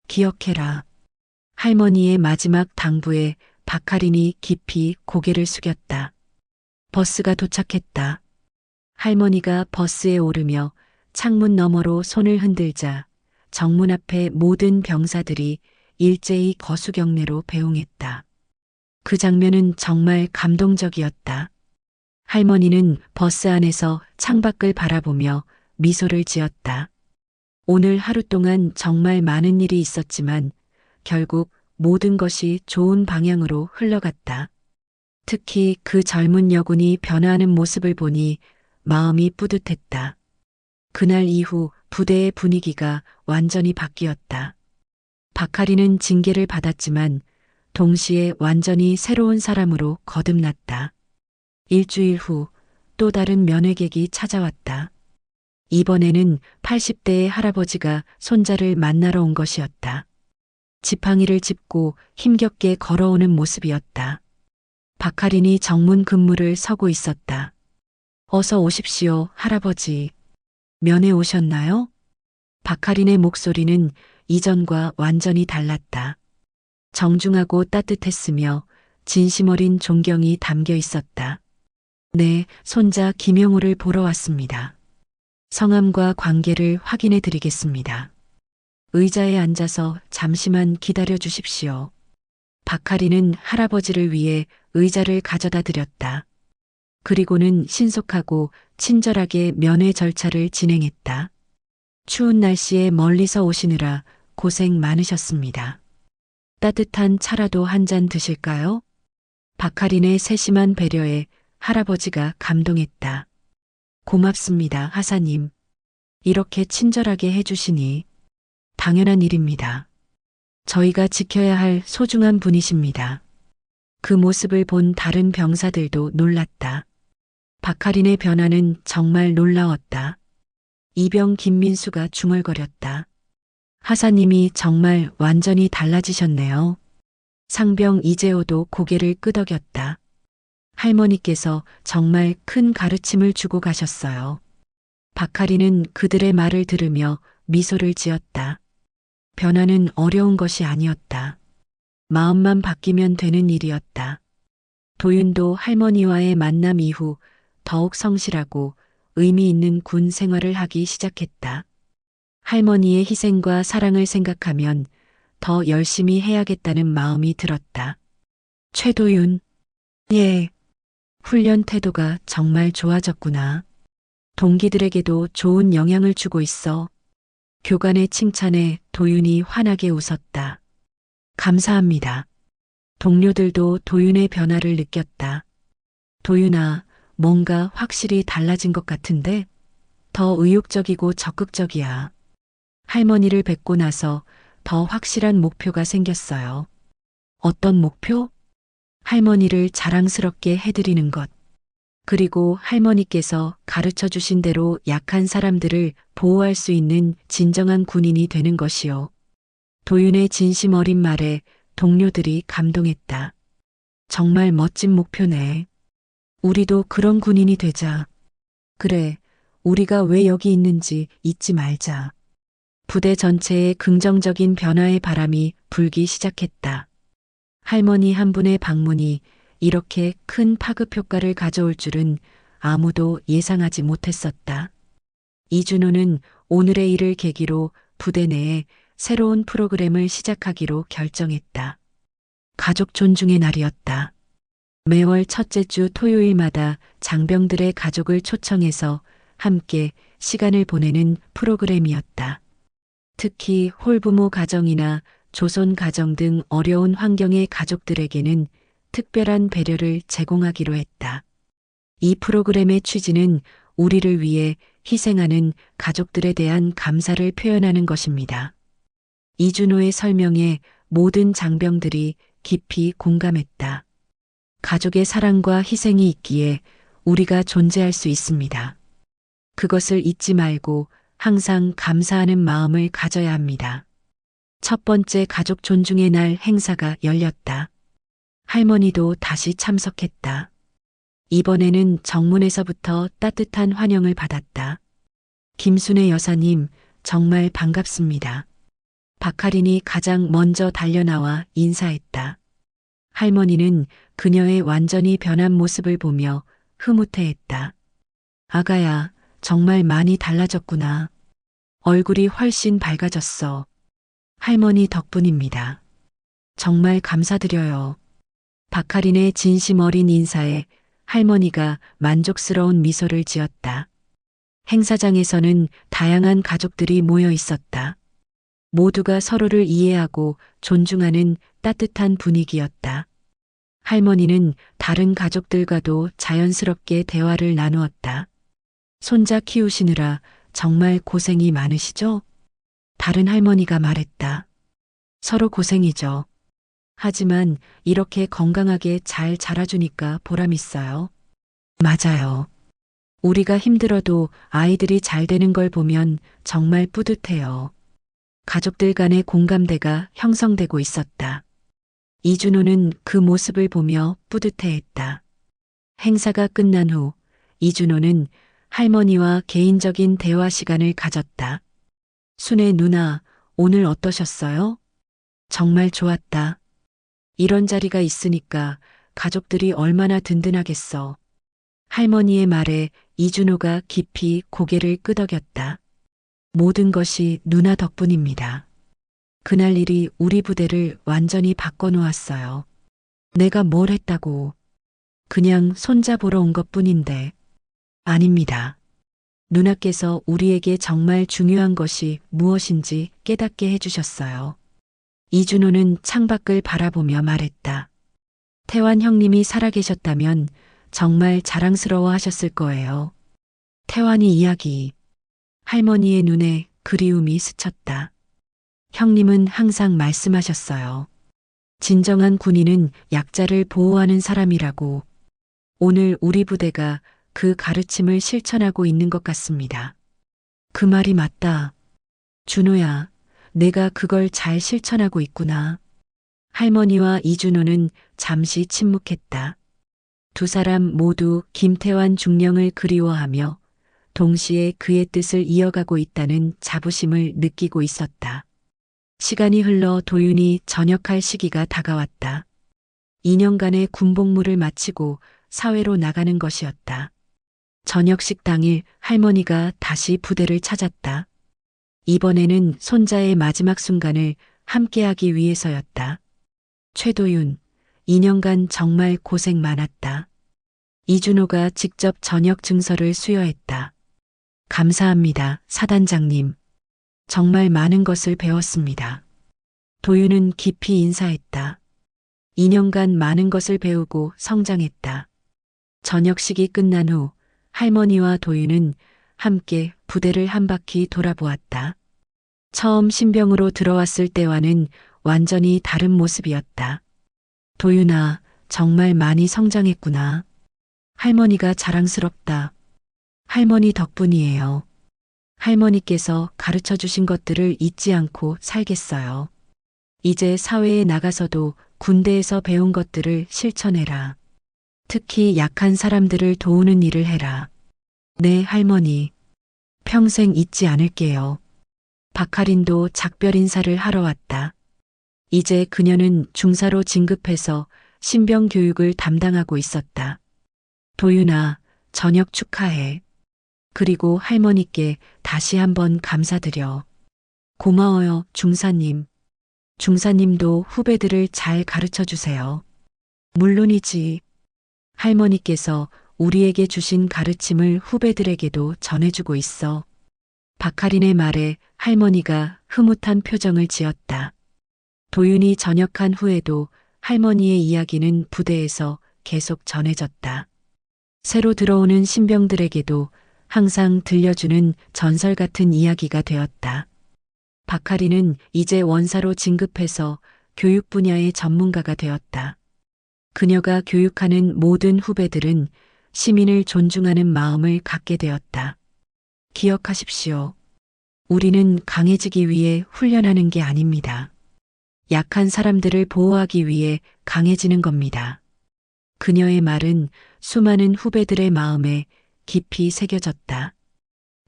기억해라. 할머니의 마지막 당부에 박하린이 깊이 고개를 숙였다. 버스가 도착했다. 할머니가 버스에 오르며 창문 너머로 손을 흔들자 정문 앞에 모든 병사들이 일제히 거수경례로 배웅했다. 그 장면은 정말 감동적이었다. 할머니는 버스 안에서 창밖을 바라보며 미소를 지었다. 오늘 하루 동안 정말 많은 일이 있었지만 결국 모든 것이 좋은 방향으로 흘러갔다. 특히 그 젊은 여군이 변화하는 모습을 보니 마음이 뿌듯했다. 그날 이후 부대의 분위기가 완전히 바뀌었다. 박하리는 징계를 받았지만 동시에 완전히 새로운 사람으로 거듭났다. 일주일 후 또 다른 면회객이 찾아왔다. 이번에는 80대의 할아버지가 손자를 만나러 온 것이었다. 지팡이를 짚고 힘겹게 걸어오는 모습이었다. 박하린이 정문 근무를 서고 있었다. 어서 오십시오, 할아버지. 면회 오셨나요? 박하린의 목소리는 이전과 완전히 달랐다. 정중하고 따뜻했으며 진심 어린 존경이 담겨 있었다. 네, 손자 김영우를 보러 왔습니다. 성함과 관계를 확인해 드리겠습니다. 의자에 앉아서 잠시만 기다려 주십시오. 박하리는 할아버지를 위해 의자를 가져다 드렸다. 그리고는 신속하고 친절하게 면회 절차를 진행했다. 추운 날씨에 멀리서 오시느라 고생 많으셨습니다. 따뜻한 차라도 한 잔 드실까요? 박하린의 세심한 배려에 할아버지가 감동했다. 고맙습니다, 하사님. 이렇게 친절하게 해주시니 당연한 일입니다. 저희가 지켜야 할 소중한 분이십니다. 그 모습을 본 다른 병사들도 놀랐다. 박하린의 변화는 정말 놀라웠다. 이병 김민수가 중얼거렸다. 하사님이 정말 완전히 달라지셨네요. 상병 이재호도 고개를 끄덕였다. 할머니께서 정말 큰 가르침을 주고 가셨어요. 박하리는 그들의 말을 들으며 미소를 지었다. 변화는 어려운 것이 아니었다. 마음만 바뀌면 되는 일이었다. 도윤도 할머니와의 만남 이후 더욱 성실하고 의미 있는 군 생활을 하기 시작했다. 할머니의 희생과 사랑을 생각하면 더 열심히 해야겠다는 마음이 들었다. 최도윤, 예. 훈련 태도가 정말 좋아졌구나. 동기들에게도 좋은 영향을 주고 있어. 교관의 칭찬에 도윤이 환하게 웃었다. 감사합니다. 동료들도 도윤의 변화를 느꼈다. 도윤아, 뭔가 확실히 달라진 것 같은데? 더 의욕적이고 적극적이야. 할머니를 뵙고 나서 더 확실한 목표가 생겼어요. 어떤 목표? 할머니를 자랑스럽게 해드리는 것. 그리고 할머니께서 가르쳐 주신 대로 약한 사람들을 보호할 수 있는 진정한 군인이 되는 것이요. 도윤의 진심 어린 말에 동료들이 감동했다. 정말 멋진 목표네. 우리도 그런 군인이 되자. 그래, 우리가 왜 여기 있는지 잊지 말자. 부대 전체에 긍정적인 변화의 바람이 불기 시작했다. 할머니 한 분의 방문이 이렇게 큰 파급 효과를 가져올 줄은 아무도 예상하지 못했었다. 이준호는 오늘의 일을 계기로 부대 내에 새로운 프로그램을 시작하기로 결정했다. 가족 존중의 날이었다. 매월 첫째 주 토요일마다 장병들의 가족을 초청해서 함께 시간을 보내는 프로그램이었다. 특히 홀부모 가정이나 조손 가정 등 어려운 환경의 가족들에게는 특별한 배려를 제공하기로 했다. 이 프로그램의 취지는 우리를 위해 희생하는 가족들에 대한 감사를 표현하는 것입니다. 이준호의 설명에 모든 장병들이 깊이 공감했다. 가족의 사랑과 희생이 있기에 우리가 존재할 수 있습니다. 그것을 잊지 말고 항상 감사하는 마음을 가져야 합니다. 첫 번째 가족 존중의 날 행사가 열렸다. 할머니도 다시 참석했다. 이번에는 정문에서부터 따뜻한 환영을 받았다. 김순애 여사님, 정말 반갑습니다. 박하린이 가장 먼저 달려나와 인사했다. 할머니는 그녀의 완전히 변한 모습을 보며 흐뭇해했다. 아가야, 정말 많이 달라졌구나. 얼굴이 훨씬 밝아졌어. 할머니 덕분입니다. 정말 감사드려요. 박하린의 진심 어린 인사에 할머니가 만족스러운 미소를 지었다. 행사장에서는 다양한 가족들이 모여 있었다. 모두가 서로를 이해하고 존중하는 따뜻한 분위기였다. 할머니는 다른 가족들과도 자연스럽게 대화를 나누었다. 손자 키우시느라 정말 고생이 많으시죠? 다른 할머니가 말했다. 서로 고생이죠. 하지만 이렇게 건강하게 잘 자라주니까 보람있어요. 맞아요. 우리가 힘들어도 아이들이 잘 되는 걸 보면 정말 뿌듯해요. 가족들 간의 공감대가 형성되고 있었다. 이준호는 그 모습을 보며 뿌듯해했다. 행사가 끝난 후 이준호는 할머니와 개인적인 대화 시간을 가졌다. 순애 누나, 오늘 어떠셨어요? 정말 좋았다. 이런 자리가 있으니까 가족들이 얼마나 든든하겠어. 할머니의 말에 이준호가 깊이 고개를 끄덕였다. 모든 것이 누나 덕분입니다. 그날 일이 우리 부대를 완전히 바꿔놓았어요. 내가 뭘 했다고. 그냥 손잡으러 온 것뿐인데. 아닙니다. 누나께서 우리에게 정말 중요한 것이 무엇인지 깨닫게 해주셨어요. 이준호는 창밖을 바라보며 말했다. 태환 형님이 살아계셨다면 정말 자랑스러워 하셨을 거예요. 태환이 이야기. 할머니의 눈에 그리움이 스쳤다. 형님은 항상 말씀하셨어요. 진정한 군인은 약자를 보호하는 사람이라고. 오늘 우리 부대가 그 가르침을 실천하고 있는 것 같습니다. 그 말이 맞다. 준호야, 내가 그걸 잘 실천하고 있구나. 할머니와 이준호는 잠시 침묵했다. 두 사람 모두 김태환 중령을 그리워하며 동시에 그의 뜻을 이어가고 있다는 자부심을 느끼고 있었다. 시간이 흘러 도윤이 전역할 시기가 다가왔다. 2년간의 군복무를 마치고 사회로 나가는 것이었다. 저녁식 당일 할머니가 다시 부대를 찾았다. 이번에는 손자의 마지막 순간을 함께하기 위해서였다. 최도윤, 2년간 정말 고생 많았다. 이준호가 직접 저녁 증서를 수여했다. 감사합니다, 사단장님. 정말 많은 것을 배웠습니다. 도윤은 깊이 인사했다. 2년간 많은 것을 배우고 성장했다. 저녁식이 끝난 후 할머니와 도윤은 함께 부대를 한 바퀴 돌아보았다. 처음 신병으로 들어왔을 때와는 완전히 다른 모습이었다. 도윤아, 정말 많이 성장했구나. 할머니가 자랑스럽다. 할머니 덕분이에요. 할머니께서 가르쳐 주신 것들을 잊지 않고 살겠어요. 이제 사회에 나가서도 군대에서 배운 것들을 실천해라. 특히 약한 사람들을 도우는 일을 해라. 네, 할머니. 평생 잊지 않을게요. 박하린도 작별 인사를 하러 왔다. 이제 그녀는 중사로 진급해서 신병 교육을 담당하고 있었다. 도윤아, 저녁 축하해. 그리고 할머니께 다시 한번 감사드려. 고마워요, 중사님. 중사님도 후배들을 잘 가르쳐 주세요. 물론이지. 할머니께서 우리에게 주신 가르침을 후배들에게도 전해주고 있어. 박하린의 말에 할머니가 흐뭇한 표정을 지었다. 도윤이 전역한 후에도 할머니의 이야기는 부대에서 계속 전해졌다. 새로 들어오는 신병들에게도 항상 들려주는 전설 같은 이야기가 되었다. 박하린은 이제 원사로 진급해서 교육 분야의 전문가가 되었다. 그녀가 교육하는 모든 후배들은 시민을 존중하는 마음을 갖게 되었다. 기억하십시오. 우리는 강해지기 위해 훈련하는 게 아닙니다. 약한 사람들을 보호하기 위해 강해지는 겁니다. 그녀의 말은 수많은 후배들의 마음에 깊이 새겨졌다.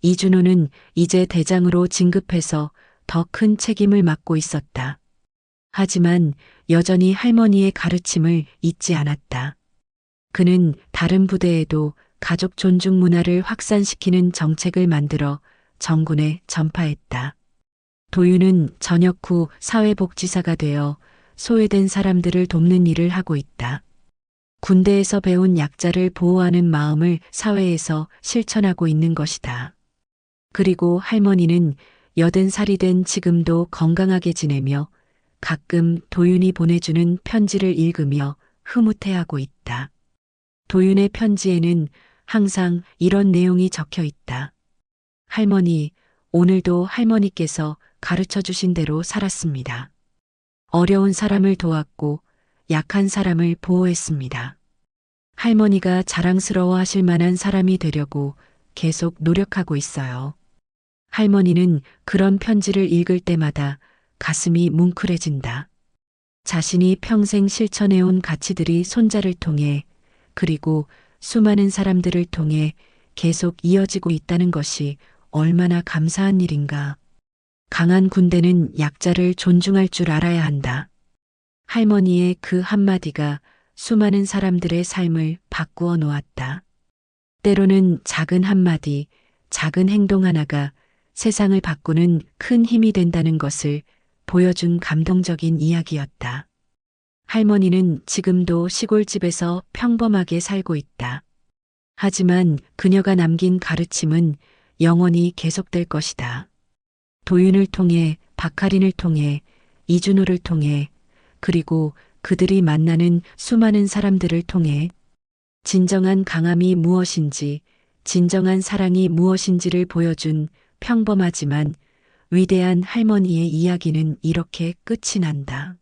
이준호는 이제 대장으로 진급해서 더 큰 책임을 맡고 있었다. 하지만 여전히 할머니의 가르침을 잊지 않았다. 그는 다른 부대에도 가족 존중 문화를 확산시키는 정책을 만들어 정군에 전파했다. 도윤은 전역 후 사회복지사가 되어 소외된 사람들을 돕는 일을 하고 있다. 군대에서 배운 약자를 보호하는 마음을 사회에서 실천하고 있는 것이다. 그리고 할머니는 80살이 된 지금도 건강하게 지내며 가끔 도윤이 보내주는 편지를 읽으며 흐뭇해하고 있다. 도윤의 편지에는 항상 이런 내용이 적혀 있다. 할머니, 오늘도 할머니께서 가르쳐 주신 대로 살았습니다. 어려운 사람을 도왔고 약한 사람을 보호했습니다. 할머니가 자랑스러워 하실 만한 사람이 되려고 계속 노력하고 있어요. 할머니는 그런 편지를 읽을 때마다 가슴이 뭉클해진다. 자신이 평생 실천해온 가치들이 손자를 통해 그리고 수많은 사람들을 통해 계속 이어지고 있다는 것이 얼마나 감사한 일인가. 강한 군대는 약자를 존중할 줄 알아야 한다. 할머니의 그 한마디가 수많은 사람들의 삶을 바꾸어 놓았다. 때로는 작은 한마디, 작은 행동 하나가 세상을 바꾸는 큰 힘이 된다는 것을 보여준 감동적인 이야기였다. 할머니는 지금도 시골집에서 평범하게 살고 있다. 하지만 그녀가 남긴 가르침은 영원히 계속될 것이다. 도윤을 통해, 박하린을 통해, 이준호를 통해, 그리고 그들이 만나는 수많은 사람들을 통해 진정한 강함이 무엇인지, 진정한 사랑이 무엇인지를 보여준 평범하지만 위대한 할머니의 이야기는 이렇게 끝이 난다.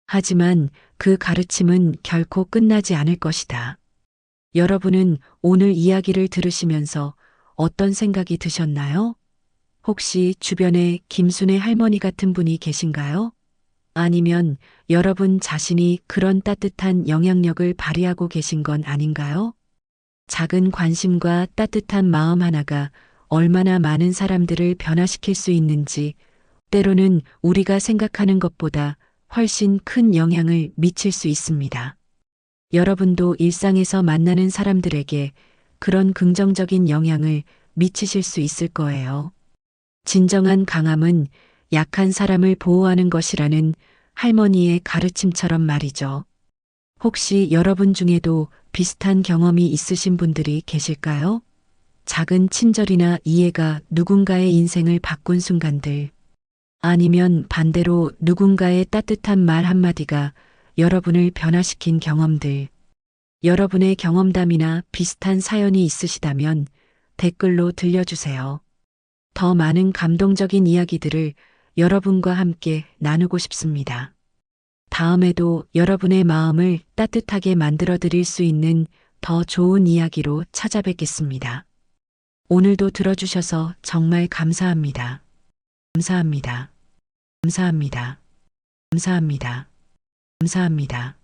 하지만 그 가르침은 결코 끝나지 않을 것이다. 여러분은 오늘 이야기를 들으시면서 어떤 생각이 드셨나요? 혹시 주변에 김순애 할머니 같은 분이 계신가요? 아니면 여러분 자신이 그런 따뜻한 영향력을 발휘하고 계신 건 아닌가요? 작은 관심과 따뜻한 마음 하나가 얼마나 많은 사람들을 변화시킬 수 있는지, 때로는 우리가 생각하는 것보다 훨씬 큰 영향을 미칠 수 있습니다. 여러분도 일상에서 만나는 사람들에게 그런 긍정적인 영향을 미치실 수 있을 거예요. 진정한 강함은 약한 사람을 보호하는 것이라는 할머니의 가르침처럼 말이죠. 혹시 여러분 중에도 비슷한 경험이 있으신 분들이 계실까요? 작은 친절이나 이해가 누군가의 인생을 바꾼 순간들, 아니면 반대로 누군가의 따뜻한 말 한마디가 여러분을 변화시킨 경험들, 여러분의 경험담이나 비슷한 사연이 있으시다면 댓글로 들려주세요. 더 많은 감동적인 이야기들을 여러분과 함께 나누고 싶습니다. 다음에도 여러분의 마음을 따뜻하게 만들어 드릴 수 있는 더 좋은 이야기로 찾아뵙겠습니다. 오늘도 들어주셔서 정말 감사합니다. 감사합니다. 감사합니다. 감사합니다. 감사합니다.